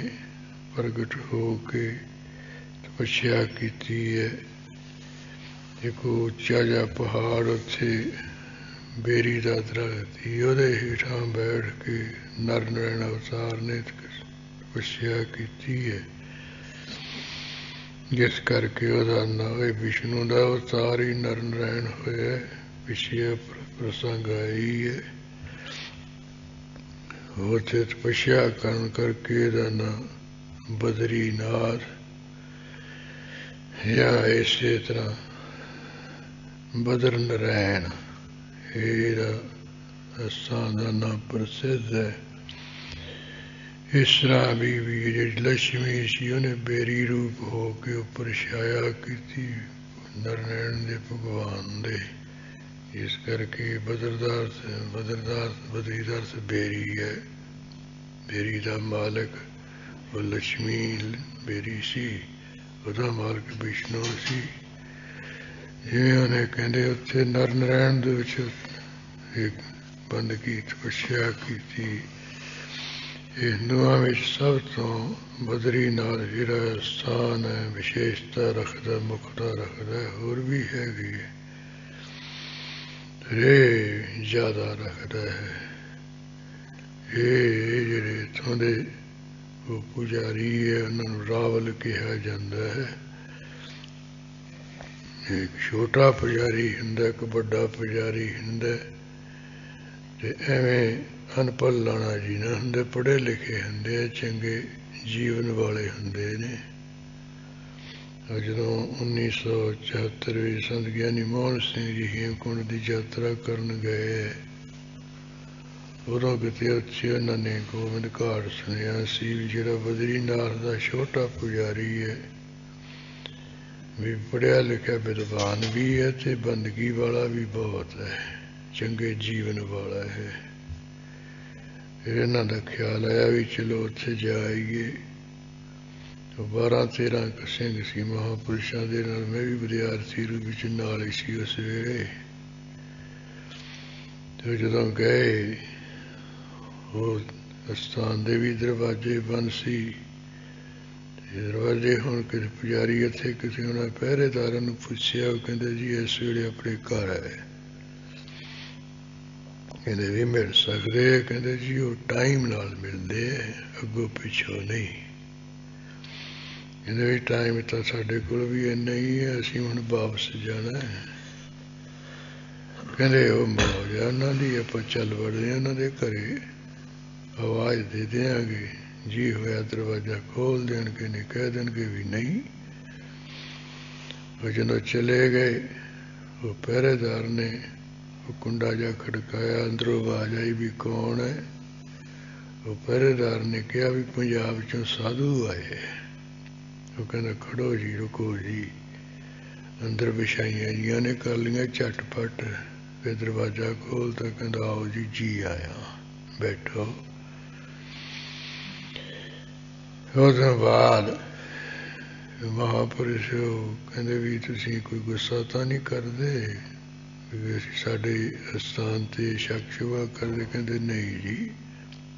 ਪ੍ਰਗਟ ਹੋ ਕੇ ਤਪੱਸਿਆ ਕੀਤੀ ਹੈ। ਇੱਕ ਉੱਚਾ ਜਿਹਾ ਪਹਾੜ ਉੱਥੇ ਬੇਰੀ ਦਾ ਦਰਖਤ ਸੀ, ਉਹਦੇ ਹੇਠਾਂ ਬੈਠ ਕੇ ਨਰ ਨਾਰਾਇਣ ਅਵਤਾਰ ਨੇ ਤਪੱਸਿਆ ਕੀਤੀ ਹੈ, ਜਿਸ ਕਰਕੇ ਉਹਦਾ ਨਾਮ ਵਿਸ਼ਨੂੰ ਦਾ ਅਵਤਾਰ ਹੀ ਨਰ ਨਾਰਾਇਣ ਹੋਇਆ। ਪਿਛੇ ਪ੍ਰਸੰਗ ਆਈ ਹੈ ਉੱਥੇ ਤਪੱਸਿਆ ਕਰਨ ਕਰਕੇ ਇਹਦਾ ਨਾਮ ਬਦਰੀਨਾਥ ਜਾਂ ਇਸੇ ਤਰ੍ਹਾਂ ਬਦਰ ਨਰੈਣ ਇਹਦਾ ਅਸਥਾਨ ਦਾ ਨਾਮ ਪ੍ਰਸਿੱਧ ਹੈ। ਇਸ ਤਰ੍ਹਾਂ ਵੀ ਜਿਹੜੀ ਲక్ష్ਮੀ ਸੀ ਉਹਨੇ ਬੇਰੀ ਰੂਪ ਹੋ ਕੇ ਉੱਪਰ ਛਾਇਆ ਕੀਤੀ ਨਰਨੈਣ ਦੇ ਭਗਵਾਨ ਦੇ। ਇਸ ਕਰਕੇ ਬਦਰੀ ਦਾ ਅਰਥ ਬੇਰੀ ਹੈ। ਬੇਰੀ ਦਾ ਮਾਲਕ ਉਹ ਲక్ష్ਮੀ ਬੇਰੀ ਸੀ, ਉਹਦਾ ਮਾਲਕ ਵਿਸ਼ਨੂੰ ਸੀ। ਜਿਵੇਂ ਉਹਨੇ ਕਹਿੰਦੇ ਉੱਥੇ ਨਰ ਨਰੈਣ ਦੇ ਵਿੱਚ ਇੱਕ ਬੰਦਗੀ ਤਪੱਸਿਆ ਕੀਤੀ। ਇਹ ਹਿੰਦੂਆਂ ਵਿੱਚ ਸਭ ਤੋਂ ਬਦਰੀ ਨਾਲ ਜਿਹੜਾ ਸਥਾਨ ਹੈ ਵਿਸ਼ੇਸ਼ਤਾ ਰੱਖਦਾ, ਮੁੱਖਤਾ ਰੱਖਦਾ, ਹੋਰ ਵੀ ਹੈਗੀ ਹੈ, ਰੇ ਜ਼ਿਆਦਾ ਰੱਖਦਾ ਹੈ। ਇਹ ਜਿਹੜੇ ਇੱਥੋਂ ਦੇ ਉਹ ਪੁਜਾਰੀ ਹੈ ਉਹਨਾਂ ਨੂੰ ਰਾਵਲ ਕਿਹਾ ਜਾਂਦਾ ਹੈ। ਇੱਕ ਛੋਟਾ ਪੁਜਾਰੀ ਹੁੰਦਾ, ਇੱਕ ਵੱਡਾ ਪੁਜਾਰੀ ਹੁੰਦਾ, ਤੇ ਐਵੇਂ ਅਨਪੜ੍ਹ ਲਾਣਾ ਜੀ ਨਾ ਹੁੰਦੇ, ਪੜ੍ਹੇ ਲਿਖੇ ਹੁੰਦੇ ਆ, ਚੰਗੇ ਜੀਵਨ ਵਾਲੇ ਹੁੰਦੇ ਨੇ। ਜਦੋਂ 1974 ਵਿੱਚ ਸੰਤ ਗਿਆਨੀ ਮੋਹਨ ਸਿੰਘ ਜੀ ਹੇਮਕੁੰਟ ਦੀ ਯਾਤਰਾ ਕਰਨ ਗਏ, ਉਦੋਂ ਕਿਤੇ ਉੱਥੇ ਉਹਨਾਂ ਨੇ ਗੋਬਿੰਦ ਘਾਟ ਸੁਣਿਆ ਸੀ ਵੀ ਜਿਹੜਾ ਬਦਰੀਨਾਥ ਦਾ ਛੋਟਾ ਪੁਜਾਰੀ ਹੈ ਵੀ ਪੜ੍ਹਿਆ ਲਿਖਿਆ ਵਿਦਵਾਨ ਵੀ ਹੈ ਤੇ ਬੰਦਗੀ ਵਾਲਾ ਵੀ ਬਹੁਤ ਹੈ, ਚੰਗੇ ਜੀਵਨ ਵਾਲਾ ਹੈ। ਫਿਰ ਇਹਨਾਂ ਦਾ ਖਿਆਲ ਆਇਆ ਵੀ ਚਲੋ ਉੱਥੇ ਜਾਈਏ। 12-13 ਸਿੰਘ ਸੀ ਮਹਾਂਪੁਰਸ਼ਾਂ ਦੇ ਨਾਲ, ਮੈਂ ਵੀ ਵਿਦਿਆਰਥੀ ਰੂਪ ਵਿੱਚ ਨਾਲ ਹੀ ਸੀ ਉਸ ਵੇਲੇ। ਤੇ ਜਦੋਂ ਗਏ ਉਹ ਅਸਥਾਨ ਦੇ ਵੀ ਦਰਵਾਜ਼ੇ ਬੰਦ ਸੀ। ਦਰਵਾਜ਼ੇ ਹੁਣ ਕਿਸੇ ਪੁਜਾਰੀ ਇੱਥੇ ਕਿਸੇ ਉਹਨਾਂ ਪਹਿਰੇਦਾਰਾਂ ਨੂੰ ਪੁੱਛਿਆ, ਉਹ ਕਹਿੰਦੇ ਜੀ ਇਸ ਵੇਲੇ ਆਪਣੇ ਘਰ ਆਏ। ਕਹਿੰਦੇ ਵੀ ਮਿਲ ਸਕਦੇ, ਕਹਿੰਦੇ ਜੀ ਉਹ ਟਾਈਮ ਨਾਲ ਮਿਲਦੇ ਹੈ, ਅੱਗੋਂ ਪਿੱਛੋਂ ਨਹੀਂ। ਕਹਿੰਦੇ ਵੀ ਟਾਈਮ ਤਾਂ ਸਾਡੇ ਕੋਲ ਵੀ ਇੰਨਾ ਹੀ ਹੈ, ਅਸੀਂ ਹੁਣ ਵਾਪਸ ਜਾਣਾ ਹੈ। ਕਹਿੰਦੇ ਉਹ ਮੌਜ ਆ ਉਹਨਾਂ ਦੀ, ਆਪਾਂ ਚੱਲ ਵੜਦੇ ਹਾਂ ਉਹਨਾਂ ਦੇ ਘਰੇ, ਆਵਾਜ਼ ਦੇ ਦਿਆਂਗੇ, ਜੀ ਹੋਇਆ ਦਰਵਾਜ਼ਾ ਖੋਲ ਦੇਣਗੇ, ਨਹੀਂ ਕਹਿ ਦੇਣਗੇ ਵੀ ਨਹੀਂ। ਉਹ ਜਦੋਂ ਚਲੇ ਗਏ ਉਹ ਪਹਿਰੇਦਾਰ ਨੇ ਉਹ ਕੁੰਡਾ ਜਿਹਾ ਖੜਕਾਇਆ, ਅੰਦਰੋਂ ਆਵਾਜ਼ ਆਈ ਵੀ ਕੌਣ ਹੈ। ਉਹ ਪਹਿਰੇਦਾਰ ਨੇ ਕਿਹਾ ਵੀ ਪੰਜਾਬ 'ਚੋਂ ਸਾਧੂ ਆਏ। ਉਹ ਕਹਿੰਦਾ ਖੜੋ ਜੀ, ਰੁਕੋ ਜੀ। ਅੰਦਰ ਵਿਛਾਈਆਂ ਜੀਆਂ ਨੇ ਕਰ ਲਈਆਂ ਝਟਪਟ, ਫਿਰ ਦਰਵਾਜ਼ਾ ਖੋਲ੍ਹਤਾ, ਕਹਿੰਦਾ ਆਓ ਜੀ, ਜੀ ਆਇਆ, ਬੈਠੋ। ਉਸ ਤੋਂ ਬਾਅਦ ਮਹਾਂਪੁਰਸ਼ ਕਹਿੰਦੇ ਵੀ ਤੁਸੀਂ ਕੋਈ ਗੁੱਸਾ ਤਾਂ ਨਹੀਂ ਕਰਦੇ ਵੀ ਅਸੀਂ ਸਾਡੇ ਅਸਥਾਨ 'ਤੇ ਸ਼ੱਕ ਸ਼ੁਬਾ ਕਰਦੇ। ਕਹਿੰਦੇ ਨਹੀਂ ਜੀ,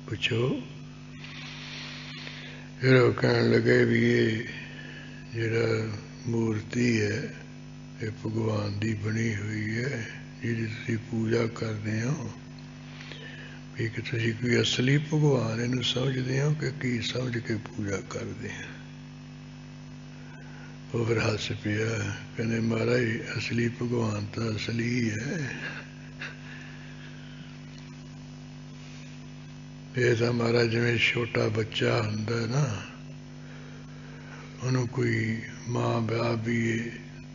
ਪੁੱਛੋ। ਫਿਰ ਉਹ ਕਹਿਣ ਲੱਗੇ ਵੀ ਇਹ ਜਿਹੜਾ ਮੂਰਤੀ ਹੈ ਇਹ ਭਗਵਾਨ ਦੀ ਬਣੀ ਹੋਈ ਹੈ, ਜਿਹਦੀ ਤੁਸੀਂ ਪੂਜਾ ਕਰਦੇ ਹੋ, ਵੀ ਕਿ ਤੁਸੀਂ ਕੋਈ ਅਸਲੀ ਭਗਵਾਨ ਇਹਨੂੰ ਸਮਝਦੇ ਹੋ ਕਿ ਕੀ ਸਮਝ ਕੇ ਪੂਜਾ ਕਰਦੇ ਹੋ। ਉਹ ਫਿਰ ਹੱਸ ਪਿਆ, ਕਹਿੰਦੇ ਮਹਾਰਾਜ ਅਸਲੀ ਭਗਵਾਨ ਤਾਂ ਅਸਲੀ ਹੈ, ਇਹ ਤਾਂ ਮਹਾਰਾਜ ਜਿਵੇਂ ਛੋਟਾ ਬੱਚਾ ਹੁੰਦਾ ਨਾ, ਉਹਨੂੰ ਕੋਈ ਮਾਂ ਬਾਪ ਵੀ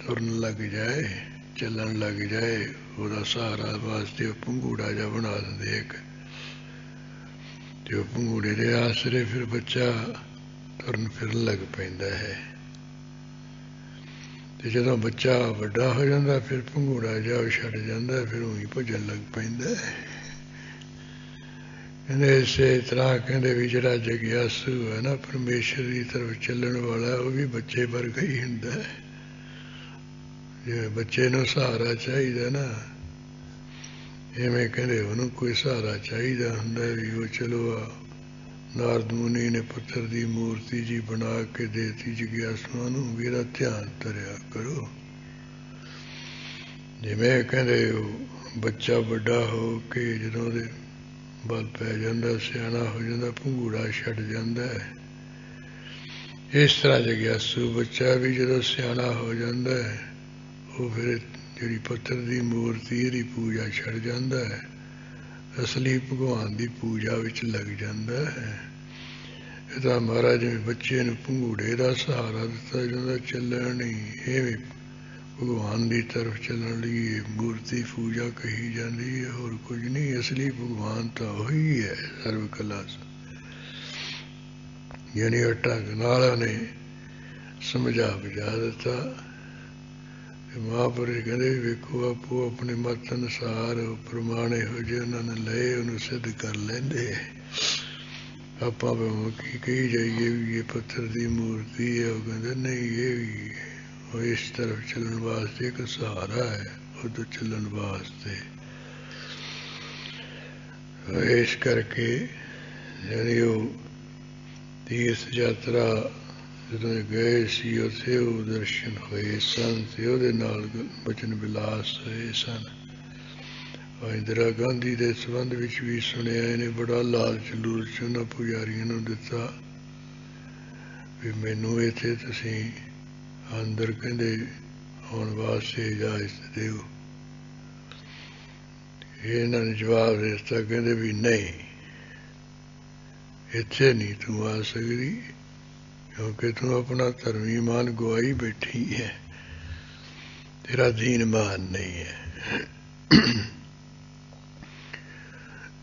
ਤੁਰਨ ਲੱਗ ਜਾਏ, ਚੱਲਣ ਲੱਗ ਜਾਏ, ਉਹਦਾ ਸਹਾਰਾ ਵਾਸਤੇ ਉਹ ਪੰਘੂੜਾ ਜਿਹਾ ਬਣਾ ਦਿੰਦੇ ਇੱਕ, ਤੇ ਉਹ ਪੰਘੂੜੇ ਦੇ ਆਸਰੇ ਫਿਰ ਬੱਚਾ ਤੁਰਨ ਫਿਰਨ ਲੱਗ ਪੈਂਦਾ ਹੈ। ਤੇ ਜਦੋਂ ਬੱਚਾ ਵੱਡਾ ਹੋ ਜਾਂਦਾ ਫਿਰ ਪੰਘੂੜਾ ਜਿਹਾ ਉਹ ਛੱਡ ਜਾਂਦਾ, ਫਿਰ ਉਹੀ ਭੱਜਣ ਲੱਗ ਪੈਂਦਾ। ਕਹਿੰਦੇ ਇਸੇ ਤਰ੍ਹਾਂ ਕਹਿੰਦੇ ਵੀ ਜਿਹੜਾ ਜਗਿਆਸੂ ਹੈ ਨਾ, ਪਰਮੇਸ਼ਰ ਦੀ ਤਰਫ ਚੱਲਣ ਵਾਲਾ, ਉਹ ਵੀ ਬੱਚੇ ਵਰਗਾ ਹੀ ਹੁੰਦਾ ਹੈ। ਜਿਵੇਂ ਬੱਚੇ ਨੂੰ ਸਹਾਰਾ ਚਾਹੀਦਾ ਨਾ, ਇਵੇਂ ਕਹਿੰਦੇ ਉਹਨੂੰ ਕੋਈ ਸਹਾਰਾ ਚਾਹੀਦਾ ਹੁੰਦਾ ਵੀ ਉਹ ਚਲੋ ਆ ਨਾਰਦ ਮੁਨੀ ਨੇ ਪੱਥਰ ਦੀ ਮੂਰਤੀ ਜੀ ਬਣਾ ਕੇ ਦੇਤੀ ਜਗਿਆਸੂਆਂ ਨੂੰ ਵੀ ਇਹਦਾ ਧਿਆਨ ਧਰਿਆ ਕਰੋ। ਜਿਵੇਂ ਕਹਿੰਦੇ ਉਹ ਬੱਚਾ ਵੱਡਾ ਹੋ ਕੇ ਜਦੋਂ ਉਹਦੇ ਬਲ ਪੈ ਜਾਂਦਾ, ਸਿਆਣਾ ਹੋ ਜਾਂਦਾ, ਪੰਘੂੜਾ ਛੱਡ ਜਾਂਦਾ ਹੈ, ਇਸ ਤਰ੍ਹਾਂ ਜਗਿਆਸੂ ਬੱਚਾ ਵੀ ਜਦੋਂ ਸਿਆਣਾ ਹੋ ਜਾਂਦਾ ਹੈ ਉਹ ਫਿਰ ਜਿਹੜੀ ਪੱਥਰ ਦੀ ਮੂਰਤੀ ਇਹਦੀ ਪੂਜਾ ਛੱਡ ਜਾਂਦਾ ਹੈ, ਅਸਲੀ ਭਗਵਾਨ ਦੀ ਪੂਜਾ ਵਿੱਚ ਲੱਗ ਜਾਂਦਾ ਹੈ। ਇਹ ਤਾਂ ਮਹਾਰਾਜ ਜਿਵੇਂ ਬੱਚੇ ਨੂੰ ਪੰਘੂੜੇ ਦਾ ਸਹਾਰਾ ਦਿੱਤਾ ਜਾਂਦਾ, ਚੱਲਣ ਨਹੀਂ, ਇਵੇਂ भगवान की तरफ चलने लिए मूर्ति पूजा कही जाती है, और कुछ नहीं। असली भगवान तो वही है सर्व कला। यानी ढंग नाल ने समझा बुझा दिता। महापुरुष कहते वेखो आपो अपने मत अनुसार प्रमाणे हो जे उन्होंने लए उन्होंने सिद्ध कर लेंदे। आप की कही जाइए भी ये पत्थर की मूर्ति है, वो कहते नहीं ये भी और इस तरफ चलने वास्ते एक सहारा है उधर चलने वास्ते। इस करके यानी वो तीर्थ यात्रा जो गए सी उसे वो दर्शन होए सन ते उहदे नाल बचन विलास होए सन। और इंदिरा गांधी के संबंध विच भी सुनिया इन्हें बड़ा लालच लूलच उन्होंने पुजारियों को दिता भी मैनू इत्थे तुसीं अंदर कहते आने वास्ते इजाजत दो। इन्होंने जवाब दिता कहते भी नहीं इत्थे नहीं तू आ सकती, क्योंकि तू अपना धर्मी मान गवाई बैठी है, तेरा दीन मान नहीं है।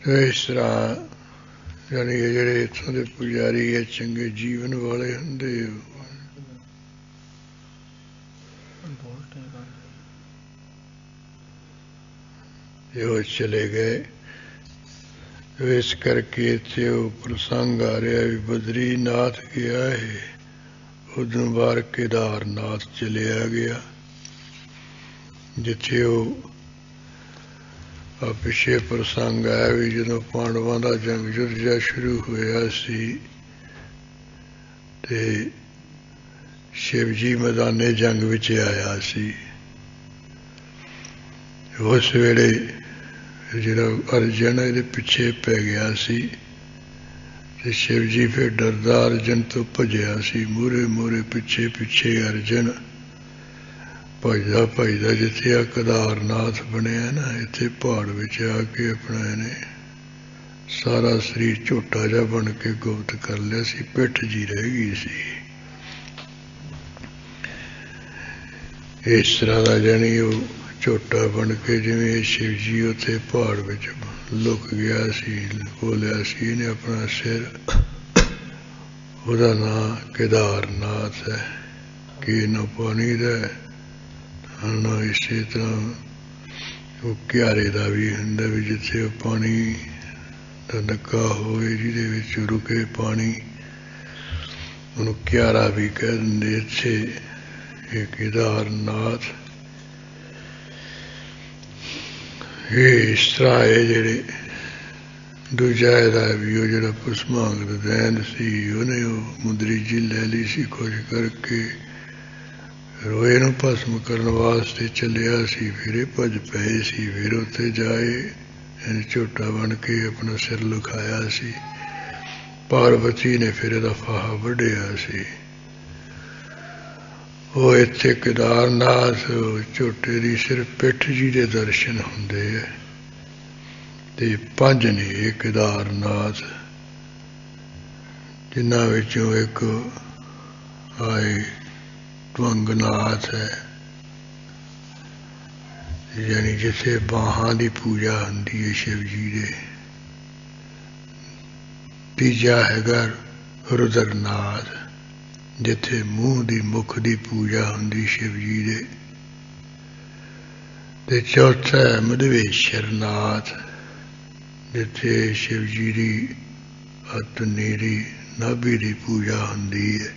तो इस तरह यानी जेडे इत्थों के पुजारी है चंगे जीवन वाले होंदे वो चले गए। तो इस करके इत्थे वो प्रसंग आ रहा भी बद्रीनाथ गया है, उदों बार केदारनाथ चलिया गया, जिथे वो पिछे प्रसंग आया भी जो पांडवों का जंग युद्ध शुरू होया सी ते शिव जी मैदाने जंग विच आया सी। उस वेले जिहड़ा अर्जन इहदे पिछे पै गया सी ते शिव जी फिर डरदा अर्जन तो भजया सी, मूहरे मूहरे पिछे पिछे अर्जन भजदा भजदा जिथे आ केदारनाथ बनया ना, इत्थे पहाड़ विच आके अपना इहने सारा शरीर झोटा जा बन के गुप्त कर लिया सी, पिठ जी रह गई सी। इस तरह का जानी वो झोटा बन के जिवें शिव जी उत्थे पहाड़ विच लुक गया सी, बोलिया सी इहने अपना सिर, उहदा नाम केदारनाथ है कि ना पानी दा ना इसे तरह वो क्यारे का भी हुंदा भी जिथे पानी का नक्का होए जिहदे विच रुके पानी उन्होंने क्यारा भी कह देंगे। इत्थे ये केदारनाथ ये इस तरह है जेडे दूजा है भी वो जो पुष्मांग दैन सी उन्हें वो मुंदरी जी लै ली सी कुछ करके रोए नूं भस्म करने वास्ते चलिया सी, फिर भज पे सी, फिर उत्थे जाए झोटा बन के अपना सिर लुकाया सी। पार्वती ने फिर इहदा फाहा वढिया सी। वो इत्थे केदारनाथ झोटे की सिर्फ पिठ जी के दर्शन होंदे है ते पंज ने ये केदारनाथ, जिन्हां विचों एक आए त्वंगनाथ है, यानी जिथे बाहां की पूजा होंदी है शिव जी दे। तीजा हैगा रुद्रनाथ, जिथे मूँह की मुख की पूजा होंदी शिव जी दे। ते चौथा है मधवेश्वरनाथ, जिथे शिव जी की अत नीरी नाभि की पूजा होंदी है।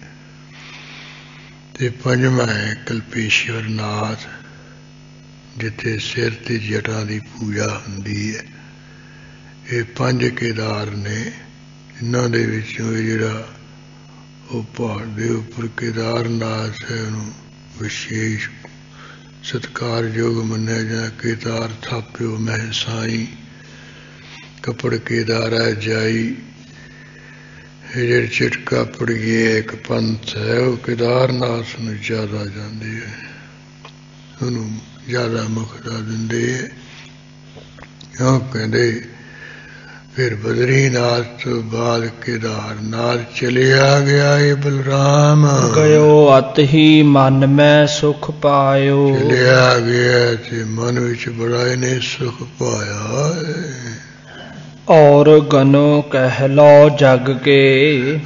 ते पंजवा है कल्पेश्वरनाथ, जिथे सिर ते जटा की पूजा होंदी है। ये पंज केदार ने, इन्हां दे विचों जिहड़ा वो पहाड़ के उपर केदारनाथ है उन्होंने विशेष सत्कारयोग मन्या जाए। केदार थाप्यो मह साई, कपड़ केदारा जाई, जे चिटका पड़ गए एक पंथ है वो केदारनाथ नूं ज्यादा जांदे है, उन्होंने ज्यादा मुखता दिंदे है। क्यों कहते फिर बद्रीनाथ तो बाद केदारनाथ चलिया गया ये बलराम। गयो अत ही मन में सुख पायो। चलिया गया ते मन विच बड़ा इने सुख पाया। और गनो कह लो जग के।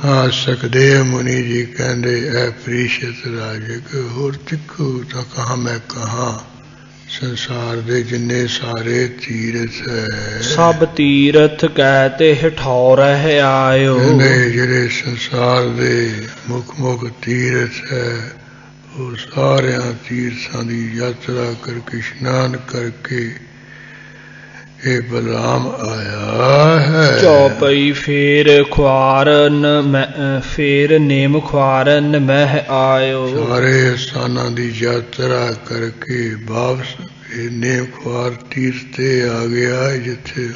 हाँ सुखदेव मुनि जी कहते ऐ परीक्षित राजक होर तिखो तो कहा मैं कहा संसार दे जिन्ने सारे तीरथ है। सब तीरथ कहते ठौर है आयो। जेड़े संसार दे मुख मुख तीरथ है वो सारे तीर्थां दी यात्रा करके स्नान करके ये बलराम आया है। चौपई फेर ख्वारन फेर नेम ख्वारन मह आयो। सारे स्थानां दी यात्रा करके वापस नेम ख्वार तीर्थ ते आ गया जिथे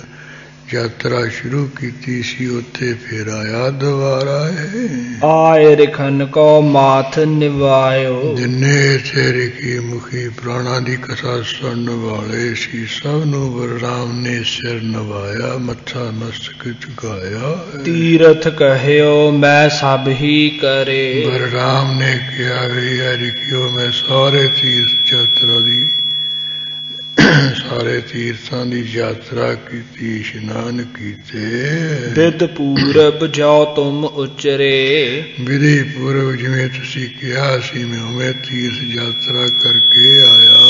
यात्रा शुरू की सी उत्थे फिर आया दोबारा है। आए रिखन को माथ निवायो। जिन्ने इथे रिखी मुखी प्राणा दी कथा सुनने वाले सी सब नू बलराम ने सिर नवाया मत्था मस्तक झुकाया। तीरथ कहयो मैं सब ही करे। बलराम ने किया भैया रिखियो मैं सारे तीर्थ यात्रा दी सारे तीर्थां दी यात्रा की स्नान कीते। विद पूरब जाओ तुम उचरे। विधि पूर्व जिवें तुसी किया सी मैं उवें तीर्थ यात्रा करके आया।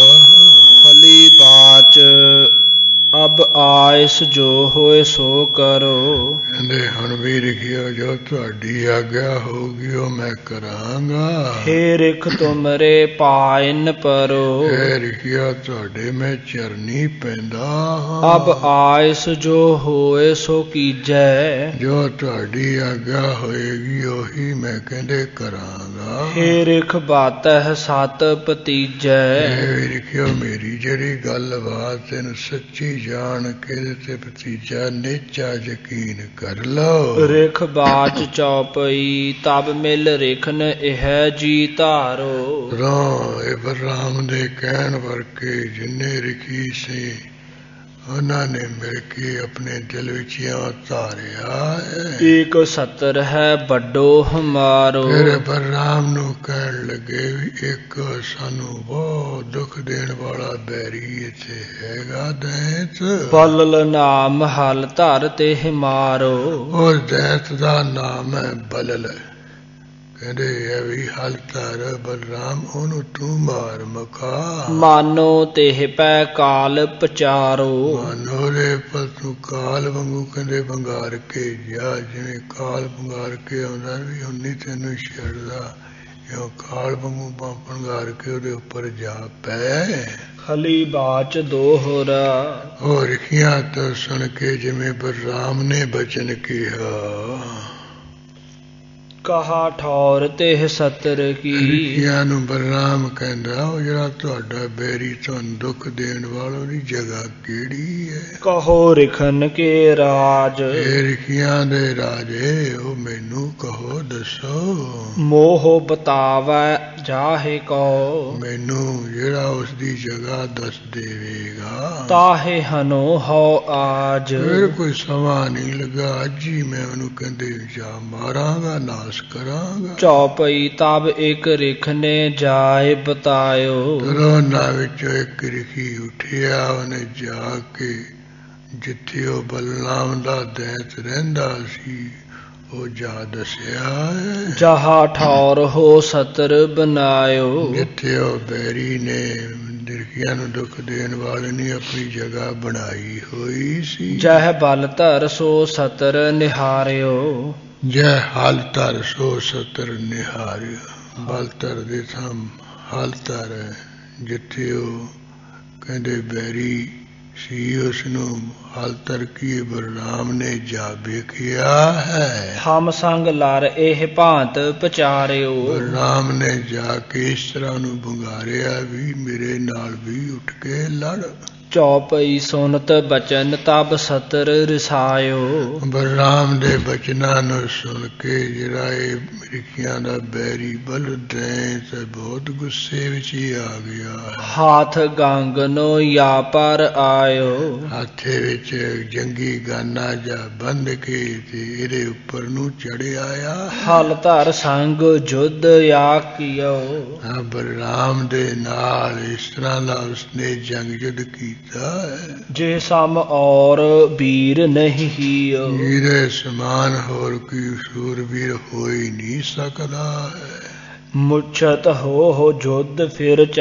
हली बाच अब आयस जो होए सो करो। कहंदे हुण भी लिखियो जो तुहाडी आग्या होगी ओ मैं करांगा। हे रिख तुमरे पाइन परो। हे लिखियो तुहाडे मैं चरनी पैंदा। अब आयस जो होए सो कीजै। जो तुहाडी आग्या होएगी ओही मैं कहंदे करांगा। हे रिख बातह सत भतीजै। हे लिखियो मेरी जेड़ी गल बात तैनूं सच्ची जान के ते भतीजा नेचा यकीन कर लो। रिख बाच चौपई तब मिल रिखन यह जी धारो। ए बलराम दे कहण वरके जिन्ने रिखी से उन्होंने ने मिल के अपने दिल विच धारिया है। एक सतर है बड़ो हमारो। फिर बलराम नू कहण लगे भी एक सानू बहुत दुख देण वाला बैरी इथे हैगा दैत। बलल नाम हल धर ते मारो। और दैत दा नाम है बलल। कहंदे ए भी हल धर बलराम ओनू तू मार मका। मानो तेह पै काल पचारो। मानो रे पर तू काल वांगू कहंदे बंगार के जा जिवें काल बंगार के आउंदा भी उन्नी तैनू छड़दा यो काल वांगू बंगार के ओदे उपर जा पै। खली बाच दोहरा। और रिखियां तो सुन के जिवें बलराम ने बचन किया। कहा ठौर तेह सतर की। रिखियां नू बलराम कहंदा ओ जेड़ा तुहाडा बैरी तुहानू दुख देण वाला दी जगह केड़ी है। कहो रिखन के राज। ए रिखियां दे राजे ओ मैनू कहो दसो। मोह बतावै जाहे कहो। मैनू जेड़ा उस दी जगह दस देवेगा ताहे हनो हो आज। फिर कोई समा नहीं लगा अज ही मैं उन्हें कहंदे जा मारांगा नाश करांगा। चौपई तब एक रिख ने जाए बतायो। तरोना विचों एक रिखी उठिया उन्हें जाके जिथे ओ बलराम दा दैत रहिंदा सी ओ जा दसिया है। जहा ठौर हो सतर बनायो। जिथे ओ बैरी ने रिखियां नू दुख देण वाले ने अपनी जगह बनाई हुई सी। जह बल धर सो सतर निहारियो। जय हाल धर सो सतर निहारियो। बल धर दे थम हाल धर जिथे ओ कहंदे बैरी सी उसनू हाल धर की बलराम ने जा वेखिया है। हम संग लर एह भांत पचारियो। बलराम ने जाके इस तरह नू बंगारिया भी मेरे नाल भी उठ के लड़। ਚੌਪਈ ਸੁਨਤ ਬਚਨ ਤਬ ਸਤਰ ਰਸਾਇਓ। ਬਲਰਾਮ ਦੇ ਬਚਨਾਂ ਨੂੰ ਸੁਣ ਕੇ ਜਿਹੜਾ ਇਹ ਰਿਖੀਆਂ ਦਾ ਬੈਰੀ ਬਲਦੈਂ ਤੇ ਬਹੁਤ ਗੁੱਸੇ ਵਿੱਚ ਹੀ ਆ ਗਿਆ। ਹਾਥ ਗਾਂਗਨੋ ਯਾ ਪਰ ਆਇਓ। ਹੱਥੇ ਵਿੱਚ ਜੰਗੀ ਗਾਨਾ ਜਾ ਬੰਦ ਕੇ ਤੇ ਇਹਦੇ ਉੱਪਰ ਨੂੰ ਚੜ੍ਹ ਆਇਆ। ਹਲ ਧਰ ਸੰਗ ਜੁਧ ਆ ਕੀਓ। ਹਾਂ, ਬਲਰਾਮ ਦੇ ਨਾਲ ਇਸ ਤਰ੍ਹਾਂ ਦਾ ਉਸਨੇ ਜੰਗ ਯੁੱਧ ਕੀਤਾ ਹੈ ਜੇ ਸਮ ਔਰ ਵੀਰ ਨਹੀਂ ਹੀਓ। ਇਹਦੇ ਸਮਾਨ ਹੋਰ ਕੋਈ ਸੂਰਬੀਰ ਹੋ ਹੀ ਨਹੀਂ ਸਕਦਾ ਹੈ। ਮੁਛਤ ਹੋ ਜੁਧ ਫਿਰ ਚ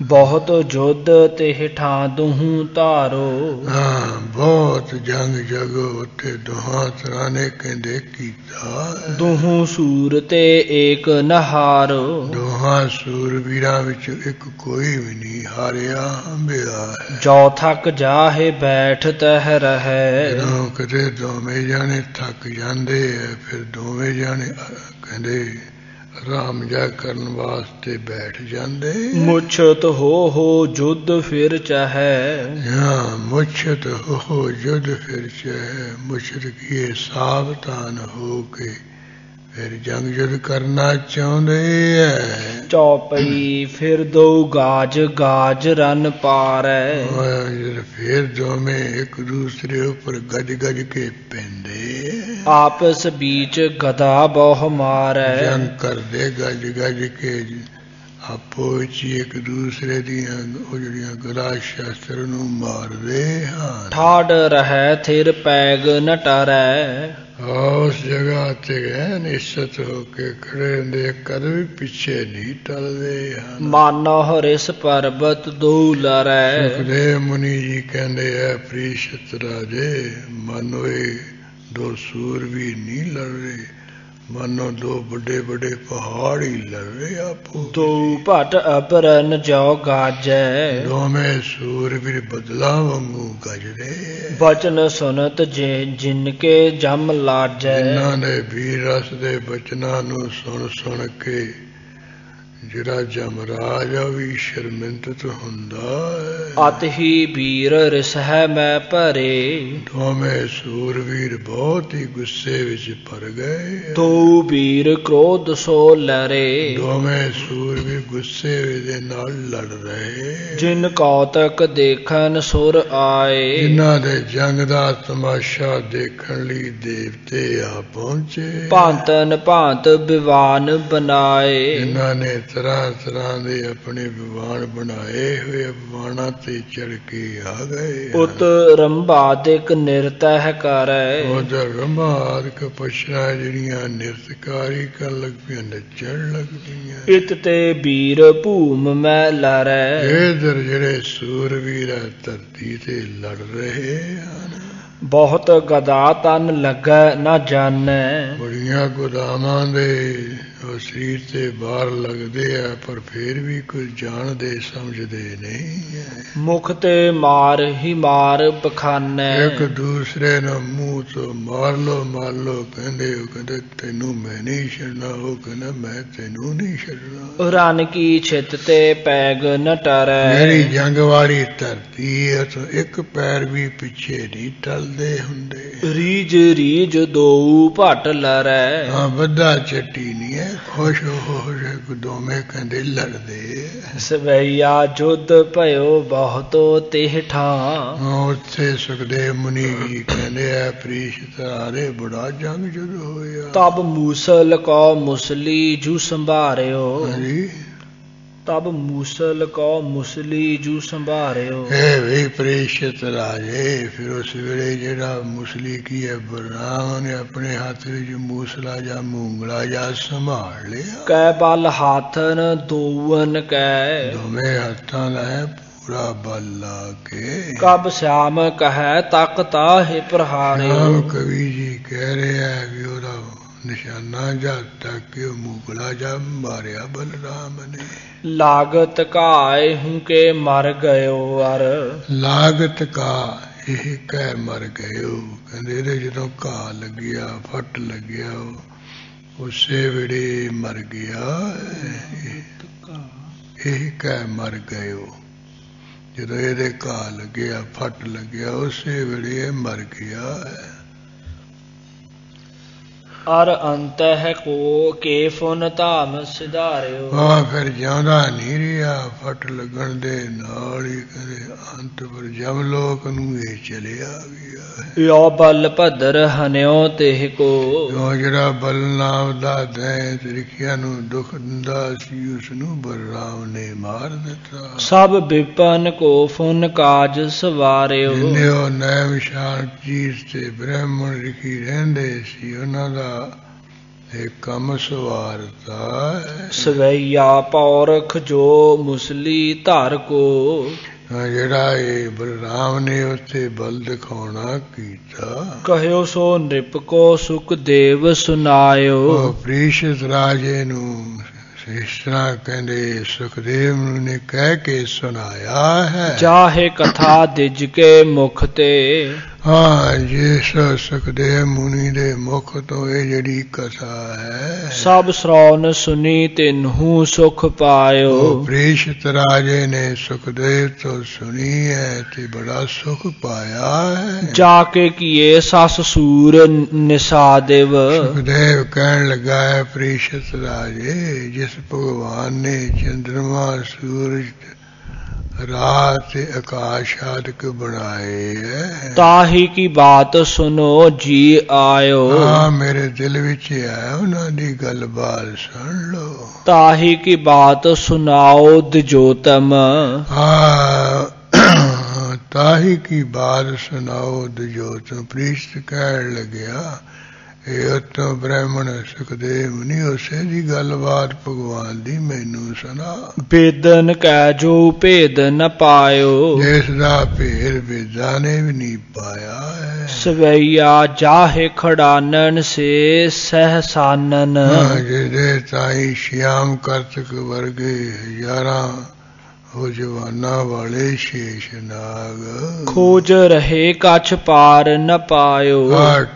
ਬਹੁਤ ਜੁਧ ਤੇ ਠਾਂ ਦੁਹੂ ਧਾਰੋ। ਹਾਂ, ਬਹੁਤ ਜੰਗ ਜਗੋ ਉੱਥੇ ਦੋਹਾਂ ਤਰ੍ਹਾਂ ਨੇ ਕਹਿੰਦੇ ਕੀਤਾ। ਦੁਹੂ ਸੂਰ ਤੇ ਏਕ ਨਹਾਰੋ। ਦੋਹਾਂ ਸੂਰਬੀਰਾਂ ਵਿੱਚ ਇੱਕ ਕੋਈ ਵੀ ਨਹੀਂ ਹਾਰਿਆ ਹੰਬਿਆ ਹੈ। ਜੋ ਥੱਕ ਜਾਹੇ ਬੈਠ ਤਹਿ ਰਹੈ। ਜਦੋਂ ਕਿਤੇ ਦੋਵੇਂ ਜਾਣੇ ਥੱਕ ਜਾਂਦੇ ਹੈ ਫਿਰ ਦੋਵੇਂ ਜਾਣੇ ਕਹਿੰਦੇ ਆਰਾਮ ਜਾ ਕਰਨ ਵਾਸਤੇ ਬੈਠ ਜਾਂਦੇ। ਮੁਛਤ ਹੋ ਜੁਧ ਫਿਰ ਚਾਹੈ। ਹਾਂ, ਮੁਛਤ ਹੋ ਜੁਧ ਫਿਰ ਚਾਹੈ। ਮੁਛਤ ਕੀਏ ਸਾਵਧਾਨ ਹੋ ਕੇ ਫਿਰ ਜੰਗ ਜੁਦ ਕਰਨਾ ਚਾਹੁੰਦੇ ਐ। ਚੌਪਈ ਫਿਰ ਦੋ ਗਾਜ ਗਾਜ ਰਨ ਪਾਰੈ। ਫਿਰ ਦੋਵੇਂ ਇੱਕ ਦੂਸਰੇ ਉੱਪਰ ਗੱਜ ਗੱਜ ਕੇ ਪੈਂਦੇ। ਆਪਸ ਵਿੱਚ ਗਦਾ ਬਹੁ ਮਾਰੈ। ਜੰਗ ਕਰਦੇ ਗੱਜ ਗੱਜ ਕੇ ਆਪੋ ਵਿੱਚ ਇੱਕ ਦੂਸਰੇ ਦੀਆਂ ਉਹ ਜਿਹੜੀਆਂ ਗਦਾ ਸ਼ਸਤਰ ਨੂੰ ਮਾਰਦੇ ਹਨ। ਠਾੜ ਰਹਿ ਥਿਰ ਪੈਗ ਨ ਟਰੈ। ਉਸ ਜਗ੍ਹਾ ਤੇ ਗਏ ਨਿਸ਼ਚਿਤ ਹੋ ਕੇ ਖੜੇ ਹੁੰਦੇ, ਕਦੇ ਵੀ ਪਿੱਛੇ ਨਹੀਂ ਟਲਦੇ ਹਨ। ਮਾਨੋ ਹਰਿਸ ਪਰਬਤ ਦੋ ਲਰੈ। ਸੁਖਦੇਵ ਮੁਨੀ ਜੀ ਕਹਿੰਦੇ ਐ ਪ੍ਰੀਸ਼ਤ ਰਾਜੇ, ਮਾਨੋ ਇਹ ਦੋ ਸੂਰਬੀਰ ਨਹੀਂ ਲੜ ਰਹੇ, ਮਾਨੋ ਦੋ ਵੱਡੇ ਵੱਡੇ ਪਹਾੜ ਹੀ ਲੜ ਰਹੇ ਆਪੋ। ਦੋ ਭਟ ਅਪਰਨ ਜੋ ਗਾਜੈ। ਦੋਵੇਂ ਸੂਰਬੀਰ ਬਦਲਾ ਵਾਂਗੂ ਗਜਦੇ। ਬਚਨ ਸੁਨਤ ਜਿਨ ਕੇ ਜਮ ਲਾਜੈ। ਜਿਨ੍ਹਾਂ ਨੇ ਵੀਰ ਰਸ ਦੇ ਬਚਨਾਂ ਨੂੰ ਸੁਣ ਸੁਣ ਕੇ ਜਿਹੜਾ ਜਮਰਾਜ ਆ ਵੀ ਸ਼ਰਮਿੰਦਤ ਹੁੰਦਾ ਹੈ। ਅਤ ਹੀ ਵੀਰ ਰਿਸਹਿ ਮੈਂ ਭਰੇ। ਦੋਵੇਂ ਸੂਰਬੀਰ ਬਹੁਤ ਹੀ ਗੁੱਸੇ ਵਿੱਚ ਭਰ ਗਏ। ਦੋ ਵੀਰ ਕ੍ਰੋਧ ਸੋ ਲਰੇ। ਦੋਵੇਂ ਸੂਰਬੀਰ ਗੁੱਸੇ ਦੇ ਨਾਲ ਲੜ ਰਹੇ। ਜਿਨ ਕੌਤਕ ਦੇਖਨ ਸੁਰ ਆਏ। ਜਿਨ੍ਹਾਂ ਦੇ ਜੰਗ ਦਾ ਤਮਾਸ਼ਾ ਦੇਖਣ ਲਈ ਦੇਵਤੇ ਆ ਪਹੁੰਚੇ। ਭਾਂਤਨ ਭਾਂਤ ਵਿਵਾਨ ਬਨਾਏ। ਜਿਨ੍ਹਾਂ ਨੇ ਤਰ੍ਹਾਂ ਤਰ੍ਹਾਂ ਦੇ ਆਪਣੇ ਵਿਵਾਨ ਬਣਾਏ ਹੋਏ ਵਿਵਾਨਾਂ ਤੇ ਚੜ ਕੇ ਆ ਗਏ। ਉਤ ਰੰਭਾਦਿਕ ਨਿਰਤਹਿ ਕਰੈ। ਉਧਰ ਰੰਭਾਦਿਕ ਪਛਣਾ ਜਿਹੜੀਆਂ ਨਿਰਤਕਾਰੀ ਕਰਨ ਲੱਗ ਪਈਆਂ, ਨੱਚਣ ਲੱਗ ਪਈਆਂ। ਇਤ ਤੇ ਵੀਰ ਭੂਮ ਮੈਂ ਲਰੈ। ਇਧਰ ਜਿਹੜੇ ਸੂਰਬੀਰ ਧਰਤੀ ਤੇ ਲੜ ਰਹੇ ਹਨ। ਬਹੁਤ ਗਦਾ ਤਨ ਲੱਗੈ ਨਾ ਜਾਣੈ। ਬੜੀਆਂ ਗੋਦਾਮਾਂ ਦੇ ਉਹ ਸਰੀਰ ਤੇ ਬਾਹਰ ਲੱਗਦੇ ਆ, ਪਰ ਫਿਰ ਵੀ ਕੁਝ ਜਾਣਦੇ ਸਮਝਦੇ ਨਹੀਂ ਹੈ। ਮੁਖ ਤੇ ਮਾਰ ਹੀ ਮਾਰ ਬਖਾਨੈ। ਇੱਕ ਦੂਸਰੇ ਨੂੰ ਮੂੰਹ ਤੋਂ ਮਾਰ ਲੋ ਕਹਿੰਦੇ। ਉਹ ਕਹਿੰਦੇ ਤੈਨੂੰ ਮੈਂ ਨਹੀਂ ਛੱਡਣਾ, ਉਹ ਕਹਿੰਦਾ ਮੈਂ ਤੈਨੂੰ ਨਹੀਂ ਛੱਡਣਾ। ਰਨ ਕੀ ਛਿਤ ਤੇ ਪੈਗ ਨ ਟਰੈ। ਮੇਰੀ ਜੰਗ ਵਾਲੀ ਧਰਤੀ ਹੈ ਤਾਂ ਇੱਕ ਪੈਰ ਵੀ ਪਿੱਛੇ ਨਹੀਂ ਟਲਦੇ ਹੁੰਦੇ। ਰੀਜ ਰੀਜ ਦੋ ਭਟ ਲਰੈ। ਹਾਂ, ਵੱਡਾ ਚੱਟੀ ਨਹੀਂ ਹੈ, ਖੁਸ਼ ਹੋ ਦੋਵੇਂ ਕਹਿੰਦੇ ਲੜਦੇ। ਸਵਈਆ ਜੁਧ ਭਇਓ ਬਹੁਤੋ ਤਿਹ ਠਾਂ। ਉੱਥੇ ਸੁਖਦੇਵ ਮੁਨੀ ਜੀ ਕਹਿੰਦੇ ਆ ਪ੍ਰੀਸ਼ਤ ਆਰੇ ਬੜਾ ਜੰਗ ਜੁਦ ਹੋਇਆ। ਤਬ ਮੂਸਲ ਕੋ ਮੁਸਲੀ ਜੂ ਸੰਭਾਰਿਓ। ਹਾਂਜੀ, ਤਬ ਮੂਸਲ ਕੋ ਮੁਸਲੀ ਜੂ ਸੰਭਾਰਿਓ। ਇਹ ਵੀ ਪ੍ਰੀਸ਼ਤ ਰਾਜੇ, ਫਿਰ ਉਸ ਵੇਲੇ ਜਿਹੜਾ ਮੁਸਲੀ ਕੀ ਹੈ ਬਲਰਾਮ ਨੇ ਆਪਣੇ ਹੱਥ ਵਿੱਚ ਮੂਸਲਾ ਜਾਂ ਮੂੰਗਲਾ ਜਾਂ ਸੰਭਾਲ ਲਿਆ। ਕੈ ਬਲ ਹਾਥਨ ਦੋਵਨ ਕੈ। ਦੋਵੇਂ ਹੱਥਾਂ ਦਾ ਹੈ ਪੂਰਾ ਬਲ ਲਾ ਕੇ। ਕਬ ਸ਼ਾਮ ਕਹੈ ਤਕ ਤਾਹਿ ਪ੍ਰਹਾਰਿਓ। ਰਾਮ ਕਵੀ ਜੀ ਕਹਿ ਰਿਹਾ ਵੀ ਉਹਦਾ ਨਿਸ਼ਾਨਾ ਜਾ ਤੱਕ ਮੂੰਗਲਾ ਜਾ ਮਾਰਿਆ ਬਲਰਾਮ ਨੇ। ਲਾਗਤ ਘਾਇ ਹੂੰ ਕੇ ਮਰ ਗਇਓ ਅਰ। ਲਾਗਤ ਕਾ ਇਹ ਕਹਿ ਮਰ ਗਇਓ। ਕਹਿੰਦੇ ਇਹਦੇ ਜਦੋਂ ਘਾਹ ਲੱਗਿਆ, ਫੱਟ ਲੱਗਿਆ, ਉਸੇ ਵੇਲੇ ਮਰ ਗਿਆ। ਇਹ ਕਹਿ ਮਰ ਗਇਓ। ਜਦੋਂ ਇਹਦੇ ਘਾਹ ਲੱਗਿਆ, ਫੱਟ ਲੱਗਿਆ, ਉਸੇ ਵੇਲੇ ਇਹ ਮਰ ਗਿਆ ਹੈ। ਅਰ ਅੰਤਹਿ ਕੋ ਕੇ ਫੁਨ ਧਾਮ ਸਿਧਾਰਿਓ। ਫਿਰ ਜਿਉਂਦਾ ਨਹੀਂ ਰਿਹਾ, ਫੱਟ ਲੱਗਣ ਦੇ ਨਾਲ ਹੀ ਕਹਿੰਦੇ ਅੰਤ ਪਰ ਜਮ ਲੋਕ ਨੂੰ ਇਹ ਚਲਿਆ ਗਿਆ ਹੈ। ਯੋ ਬਲ ਭਦਰ ਹਨਿਓ ਤਿਹ ਕੋ। ਜੋ ਜਿਹੜਾ ਬਲ ਨਾਮ ਦਾ ਦੈਂਤ ਰਿਖਿਆ ਨੂੰ ਦੁੱਖ ਦਿੰਦਾ ਸੀ, ਉਸ ਨੂੰ ਬਲਰਾਮ ਨੇ ਮਾਰ ਦਿੱਤਾ। ਸਭ ਵਿਪਨ ਕੋ ਫੁਨ ਕਾਜ ਸਵਾਰਿਓ। ਜਿੰਨੇ ਉਹ ਨੈ ਵਿਸ਼ਾਲ ਚੀਜ਼ ਤੇ ਬ੍ਰਾਹਮਣ ਰਿਖੀ ਰਹਿੰਦੇ ਸੀ, ਉਹਨਾਂ ਦਾ ਇਹ ਕੰਮ ਸਵਾਰਤਾ। ਸਵਈਆ ਪੌਰਖ ਜੋ ਮੁਸਲੀ ਧਰ ਕੋ। ਜਿਹੜਾ ਇਹ ਬਲਰਾਮ ਨੇ ਉੱਥੇ ਬਲ ਦਿਖਾਉਣਾ ਕੀਤਾ। ਕਹਿਓ ਸੋ ਨ੍ਰਿਪ ਕੋ ਸੁਖਦੇਵ ਸੁਨਾਇਓ। ਪ੍ਰੀਸ਼ਿਤ ਰਾਜੇ ਨੂੰ ਇਸ ਤਰ੍ਹਾਂ ਕਹਿੰਦੇ ਸੁਖਦੇਵ ਨੇ ਕਹਿ ਕੇ ਸੁਣਾਇਆ ਹੈ। ਚਾਹੇ ਕਥਾ ਦਿਜ ਕੇ ਮੁਖ ਤੇ। ਜਿਸ ਸੁਖਦੇਵ ਮੁਨੀ ਦੇ ਮੁਖ ਤੋਂ ਇਹ ਜਿਹੜੀ ਕਥਾ ਹੈ, ਸਭ ਸ਼੍ਰਵਣ ਸੁਨੀ ਤਿਨਹੂ ਸੁਖ ਪਾਇਓ। ਪ੍ਰੀਸ਼ਿਤ ਰਾਜੇ ਨੇ ਸੁਖਦੇਵ ਤੋਂ ਸੁਣੀ ਹੈ ਤੇ ਬੜਾ ਸੁਖ ਪਾਇਆ ਹੈ। ਜਾ ਕੇ ਕੀਏ ਸਸ ਸੂਰ ਨਿਸਾਦਿਵ। ਸੁਖਦੇਵ ਕਹਿਣ ਲੱਗਾ ਹੈ, ਪ੍ਰੀਸ਼ਿਤ ਰਾਜੇ, ਜਿਸ ਭਗਵਾਨ ਨੇ ਚੰਦਰਮਾ, ਸੂਰਜ, ਰਾਤ ਤੇ ਆਕਾਸ਼ ਆਦਿਕ ਬਣਾਏ ਹੈ, ਤਾਹੀ ਕੀ ਬਾਤ ਸੁਨੋ ਜੀ ਆਇਓ। ਮੇਰੇ ਦਿਲ ਵਿੱਚ ਹੈ, ਉਹਨਾਂ ਦੀ ਗੱਲਬਾਤ ਸੁਣ ਲੋ। ਤਾਹੀ ਕੀ ਬਾਤ ਸੁਨਾਓ ਦਿਜੋਤਮ। ਤਾਹੀ ਕੀ ਬਾਤ ਸੁਣਾਓ ਦਿਜੋਤਮ। ਪ੍ਰੀਸ਼ਤ ਕਹਿਣ ਲੱਗਿਆ, ਇਹ ਉੱਤੋਂ ਬ੍ਰਾਹਮਣ ਸੁਖਦੇਵ ਮੁਨੀ, ਉਸੇ ਦੀ ਗੱਲਬਾਤ ਭਗਵਾਨ ਦੀ ਮੈਨੂੰ ਸੁਣਾ। ਬੇਦਨ ਕੈ ਜੋ ਭੇਦ ਨ ਪਾਇਓ। ਜਿਸ ਦਾ ਭੇਦ ਵੇਦਾਂ ਨੇ ਵੀ ਨਹੀਂ ਪਾਇਆ ਹੈ। ਸਵਈਆ ਜਾਹੇ ਖੜਾਨਨ ਸੇ ਸਹਸਾਨਨ। ਜਿਹਦੇ ਤਾਈ ਸ਼ਿਆਮ ਕਰਤਕ ਵਰਗੇ ਹਜ਼ਾਰਾਂ ਉਹ ਜਵਾਨਾਂ ਵਾਲੇ ਸ਼ੇਸ਼ ਨਾਗ। ਖੋਜ ਰਹੇ ਕਛ ਪਾਰ ਨ ਪਾਇਓ।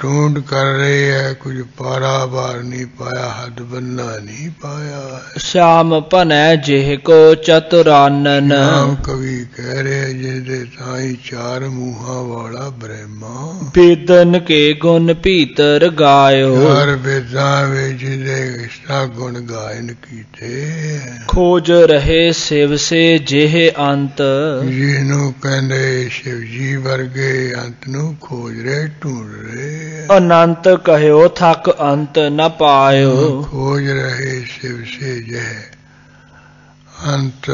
ਢੂੰਡ ਕਰ ਰਹੇ ਹੈ, ਕੁਝ ਪਾਰਾ ਬਾਰ ਨਹੀਂ ਪਾਇਆ, ਹੱਦ ਬੰਨਾ ਨਹੀਂ ਪਾਇਆ। ਸ਼ਾਮ ਭਨੈ ਜਿਹ ਕੋ ਚਤੁਰਾਨਨ। ਸ਼ਾਮ ਕਵੀ ਕਹਿ ਰਹੇ, ਜਿਹਦੇ ਤਾਈ ਚਾਰ ਮੂੰਹਾਂ ਵਾਲਾ ਬ੍ਰਹਮਾ। ਬੇਦਨ ਕੇ ਗੁਣ ਭੀਤਰ ਗਾਇਓ। ਚਾਰ ਵੇਦਾਂ ਵਿੱਚ ਜਿਹਦੇ ਇਸ਼ਟਾ ਗੁਣ ਗਾਇਨ ਕੀਤੇ। ਖੋਜ ਰਹੇ ਸਿਵ ਸੇ ਜਿਹ ਅੰਤ। ਜਿਹਨੂੰ ਕਹਿੰਦੇ ਸ਼ਿਵ ਜੀ ਵਰਗੇ ਅੰਤ ਨੂੰ ਖੋਜ ਰਹੇ, ਢੂੰਡ ਰਹੇ। ਅਨੰਤ ਕਹਿਓ ਥਕ ਅੰਤ ਨ ਪਾਇਓ। ਖੋਜ ਰਹੇ ਸਿਵ ਸੇ ਜਹ ਅੰਤ,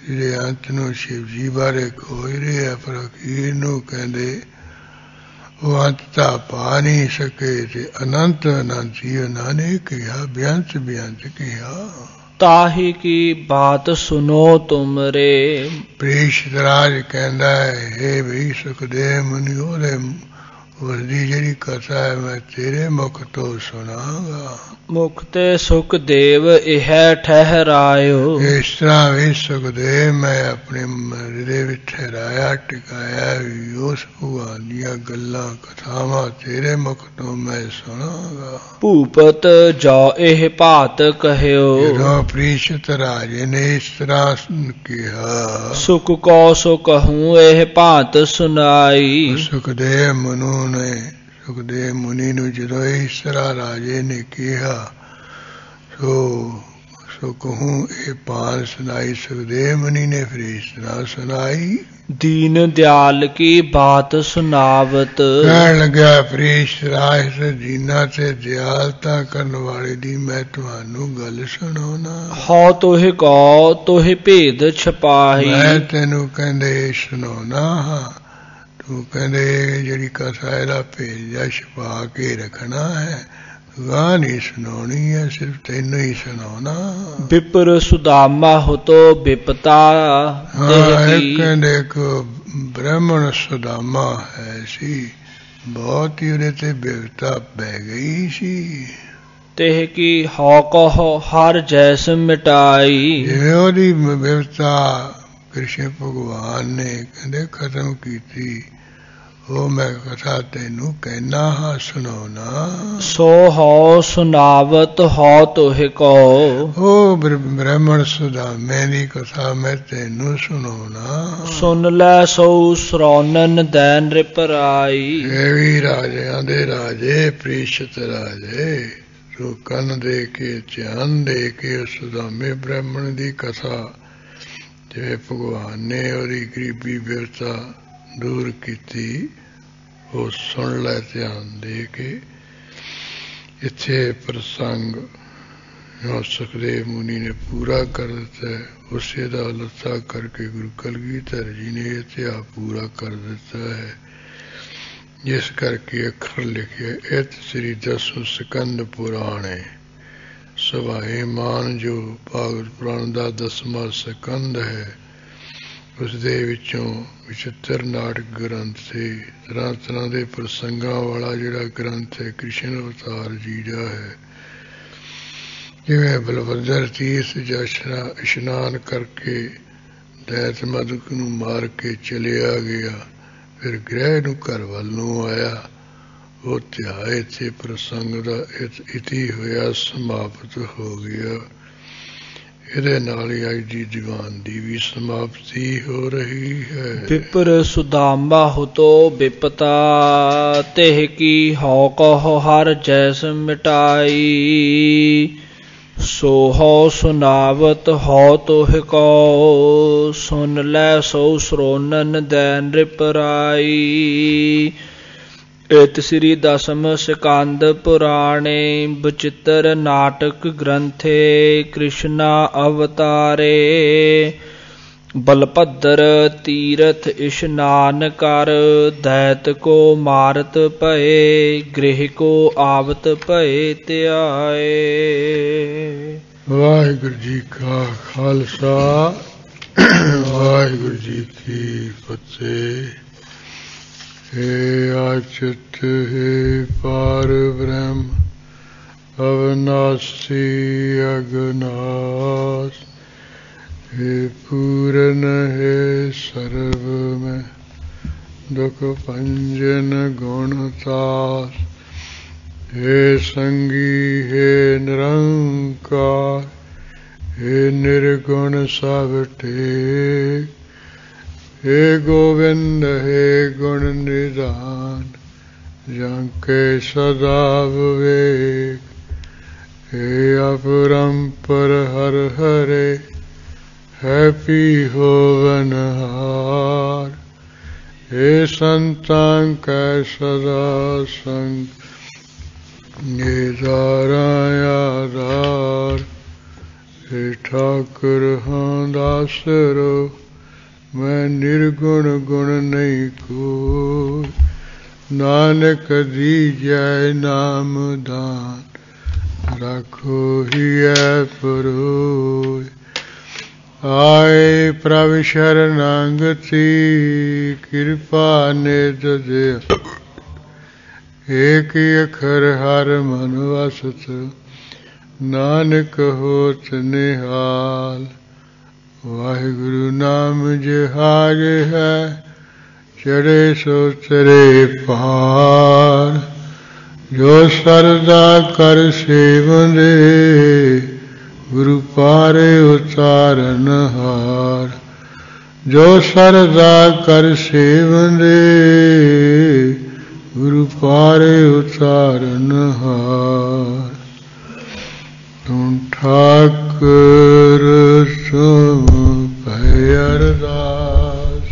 ਜਿਹੜੇ ਅੰਤ ਨੂੰ ਸ਼ਿਵ ਜੀ ਬਾਰੇ ਖੋਜ ਰਹੇ ਆ, ਪਰ ਅਖੀਰ ਨੂੰ ਕਹਿੰਦੇ ਉਹ ਅੰਤ ਤਾਂ ਪਾ ਨਹੀਂ ਸਕੇ ਤੇ ਅਨੰਤ ਅਨੰਤ ਹੀ ਉਹਨਾਂ ਨੇ ਕਿਹਾ, ਬੇਅੰਤ ਬੇਅੰਤ ਕਿਹਾ। ਤਾਹੀ ਕੀ ਬਾਤ ਸੁਨੋ ਤੁਮਰੇ। ਪ੍ਰੀਸ਼ਿਤ ਰਾਜ ਕਹਿੰਦਾ ਹੈ, ਵੀ ਸੁਖਦੇਵ ਮੁਨੀ, ਉਸਦੀ ਜਿਹੜੀ ਕਥਾ ਹੈ ਮੈਂ ਤੇਰੇ ਮੁਖ ਤੋਂ ਸੁਣਾਂਗਾ। ਮੁਖ ਤੇ ਸੁਖਦੇਵ ਇਹ ਠਹਿਰਾਇਓ। ਇਸ ਤਰ੍ਹਾਂ ਵੀ ਸੁਖਦੇਵ ਮੈਂ ਆਪਣੇ ਹਿਰਦੇ ਵਿੱਚ ਠਹਿਰਾਇਆ, ਟਿਕਾਇਆ ਵੀ ਉਸ ਭਗਵਾਨ ਦੀਆਂ ਗੱਲਾਂ ਕਥਾਵਾਂ ਤੇਰੇ ਮੁਖ ਤੋਂ ਮੈਂ ਸੁਣਾਂਗਾ। ਭੂਪਤ ਜੋ ਇਹ ਭਾਤ ਕਹਿਓ। ਜਦੋਂ ਪ੍ਰੀਸ਼ਿਤ ਰਾਜੇ ਨੇ ਇਸ ਤਰ੍ਹਾਂ ਕਿਹਾ, ਸੁਖ ਕੋ ਸੋ ਕਹੂੰ ਇਹ ਭਾਤ ਸੁਨਾਈ। ਸੁਖਦੇਵ ਮੁਨੀ ਨੂੰ ਜਦੋਂ ਇਸ ਤਰ੍ਹਾਂ ਰਾਜੇ ਨੇ ਕਿਹਾ, ਸੋ ਕਹੂੰ ਇਹ ਭਾਤ ਸੁਣਾਈ। ਸੁਖਦੇਵ ਮੁਨੀ ਨੇ ਫਿਰ ਇਸ ਤਰ੍ਹਾਂ ਸੁਣਾਈ। ਦੀਨ ਦਿਆਲ ਕੀ ਬਾਤ ਸੁਨਾਵਤ। ਕਹਿਣ ਲੱਗਿਆ, ਪ੍ਰੀਸ਼ ਰਾਜ ਦੀਨਾ ਤੇ ਦਿਆਲਤਾ ਕਰਨ ਵਾਲੇ ਦੀ ਮੈਂ ਤੁਹਾਨੂੰ ਗੱਲ ਸੁਣਾਉਣਾ। ਹੋ ਤੋਹਿ ਕੋ ਤੋਹਿ ਭੇਦ ਛਪਾਹੀ। ਮੈਂ ਤੈਨੂੰ ਕਹਿੰਦੇ ਸੁਣਾਉਣਾ ਹਾਂ, ਤੂੰ ਕਹਿੰਦੇ ਜਿਹੜੀ ਕਥਾ ਇਹਦਾ ਭੇਦ ਜਾਂ ਛਪਾ ਕੇ ਰੱਖਣਾ ਹੈ, ਗਾਂ ਨਹੀਂ ਸੁਣਾਉਣੀ ਹੈ, ਸਿਰਫ ਤੈਨੂੰ ਹੀ ਸੁਣਾਉਣਾ। ਵਿਪਰ ਸੁਦਾਮਾ ਹੋਤੋ ਵਿਪਤਾ। ਕਹਿੰਦੇ ਇੱਕ ਬ੍ਰਾਹਮਣ ਸੁਦਾਮਾ ਹੈ ਸੀ, ਬਹੁਤ ਹੀ ਉਹਦੇ ਤੇ ਬਿਪਤਾ ਪੈ ਗਈ ਸੀ। ਤੇ ਕੀ ਹਉ ਕਹੋ ਹਰ ਜੈਸ ਮਿਟਾਈ। ਜਿਵੇਂ ਉਹਦੀ ਬਿਪਤਾ ਕ੍ਰਿਸ਼ਨ ਭਗਵਾਨ ਨੇ ਕਹਿੰਦੇ ਖਤਮ ਕੀਤੀ, ਉਹ ਮੈਂ ਕਥਾ ਤੈਨੂੰ ਕਹਿਣਾ ਹਾਂ ਸੁਣਾਉਣਾ। ਸੋ ਹਉ ਸੁਨਾਵਤ ਹਉ ਤੋਹਿ ਕੋ। ਉਹ ਬ੍ਰਾਹਮਣ ਸੁਦਾਮੇ ਦੀ ਕਥਾ ਮੈਂ ਤੈਨੂੰ ਸੁਣਾਉਣਾ। ਸੁਨ ਲੈ ਸੋ ਸਰੌਨਨ ਦੈ ਨ੍ਰਿਪਰਾਈ। ਇਹ ਵੀ ਰਾਜਿਆਂ ਦੇ ਰਾਜੇ ਪ੍ਰੀਸ਼ਤ ਰਾਜੇ ਤੂੰ ਕੰਨ ਦੇ ਕੇ ਧਿਆਨ ਦੇ ਕੇ ਸੁਦਾਮੇ ਬ੍ਰਾਹਮਣ ਦੀ ਕਥਾ ਜਿਵੇਂ ਭਗਵਾਨ ਨੇ ਉਹਦੀ ਗਰੀਬੀ ਬਿਰਤਾ ਦੂਰ ਕੀਤੀ ਉਹ ਸੁਣ ਲੈ ਧਿਆਨ ਦੇ ਕੇ। ਇੱਥੇ ਪ੍ਰਸੰਗ ਜੋ ਸੁਖਦੇਵ ਮੁਨੀ ਨੇ ਪੂਰਾ ਕਰ ਦਿੱਤਾ ਉਸੇ ਦਾ ਲੱਥਾ ਕਰਕੇ ਗੁਰੂ ਕਲਗੀਧਰ ਜੀ ਨੇ ਇਤਿਹਾਸ ਪੂਰਾ ਕਰ ਦਿੱਤਾ ਹੈ। ਜਿਸ ਕਰਕੇ ਅੱਖਰ ਲਿਖੇ ਇਤ ਸ੍ਰੀ ਦਸਮ ਸਕੰਦ ਪੁਰਾਣੇ ਸਵਾਏ ਮਾਨ ਜੋ ਭਾਗਵਤ ਪੁਰਾਣ ਦਾ 10ਵਾਂ ਸਕੰਦ ਹੈ ਉਸ ਦੇ ਵਿੱਚੋਂ 75 ਨਾਟਕ ਗ੍ਰੰਥ ਸੇ ਤਰ੍ਹਾਂ ਤਰ੍ਹਾਂ ਦੇ ਪ੍ਰਸੰਗਾਂ ਵਾਲਾ ਜਿਹੜਾ ਗ੍ਰੰਥ ਹੈ ਕ੍ਰਿਸ਼ਨ ਅਵਤਾਰ ਜੀ ਦਾ ਹੈ। ਜਿਵੇਂ ਬਲਵੰਦਰ ਤੀਰਥ ਜਾ ਇਸ਼ਨਾਨ ਕਰਕੇ ਦੈਤ ਮਦਕ ਨੂੰ ਮਾਰ ਕੇ ਚਲਿਆ ਗਿਆ ਫਿਰ ਗ੍ਰਹਿ ਨੂੰ ਘਰ ਵੱਲ ਨੂੰ ਆਇਆ ਉਹ ਧਿਆਏ ਇੱਥੇ ਪ੍ਰਸੰਗ ਦਾ ਇਤੀ ਹੋਇਆ ਸਮਾਪਤ ਹੋ ਗਿਆ। ਇਹਦੇ ਨਾਲ ਹੀ ਅੱਜ ਦੀ ਦੀਵਾਨ ਦੀ ਵੀ ਸਮਾਪਤੀ ਹੋ ਰਹੀ ਹੈ। ਵਿਪਰ ਸੁਦਾਮਾ ਹੁਤੋ ਵਿਪਤਾ ਤਿਹ ਕੀ ਹਉ ਕਹੋ ਹਰ ਜੈਸ ਮਿਟਾਈ। ਸੋ ਹਉ ਸੁਨਾਵਤ ਹਉ ਤੋਹਿ ਕੋ। ਸੁਨ ਲੈ ਸੋ ਸਰੋਨਨ ਦੈ ਨ੍ਰਿਪਰਾਈ। ਇਤ ਸ੍ਰੀ ਦਸਮ ਸਕੰਦ ਪੁਰਾਣੇ ਬਚਿੱਤਰ ਨਾਟਕ ਗ੍ਰੰਥੇ ਕ੍ਰਿਸ਼ਨਾ ਅਵਤਾਰੇ। ਬਲਭੱਦਰ ਤੀਰਥ ਇਸ਼ਨਾਨ ਕਰ ਦੈਤ ਕੋ ਮਾਰਤ ਭਏ ਗ੍ਰਹਿ ਕੋ ਆਵਤ ਭਏ ਧਿਆਏ। ਵਾਹਿਗੁਰੂ ਜੀ ਕਾ ਖਾਲਸਾ ਵਾਹਿਗੁਰੂ ਜੀ ਕੀ ਫਤਿਹ। हे आचित हे पार ब्रह्म अविनाशी अगनाश हे पूरन हे सर्व में दुख भंजन गुणतास। हे संगी हे निरंकार हे निर्गुण सब टेक। हे गोविंद हे गुण निधान जाके सदा विवेक। हे अपरंपर हर हरे है पी होवनहार। हे संतां कै सदा संग ये दारायादार। हे ठाकुर हाँ दासरो मैं निर्गुण गुण नहीं कोई। नानक दीजै नाम दान रखो ही है परोय। आए प्रभु शरणागति कृपा निध दे। एक अखर हर मन वसत नानक होत निहाल। वाहिगुरु नाम जहाज है चढ़े सो तरे पार। जो सरदा कर सेवंदे गुरु पारे उतारन हार। जो सरदा कर सेवंदे गुरु पारे उतारन हार। तुम ठाकुर तुम भय अरदास।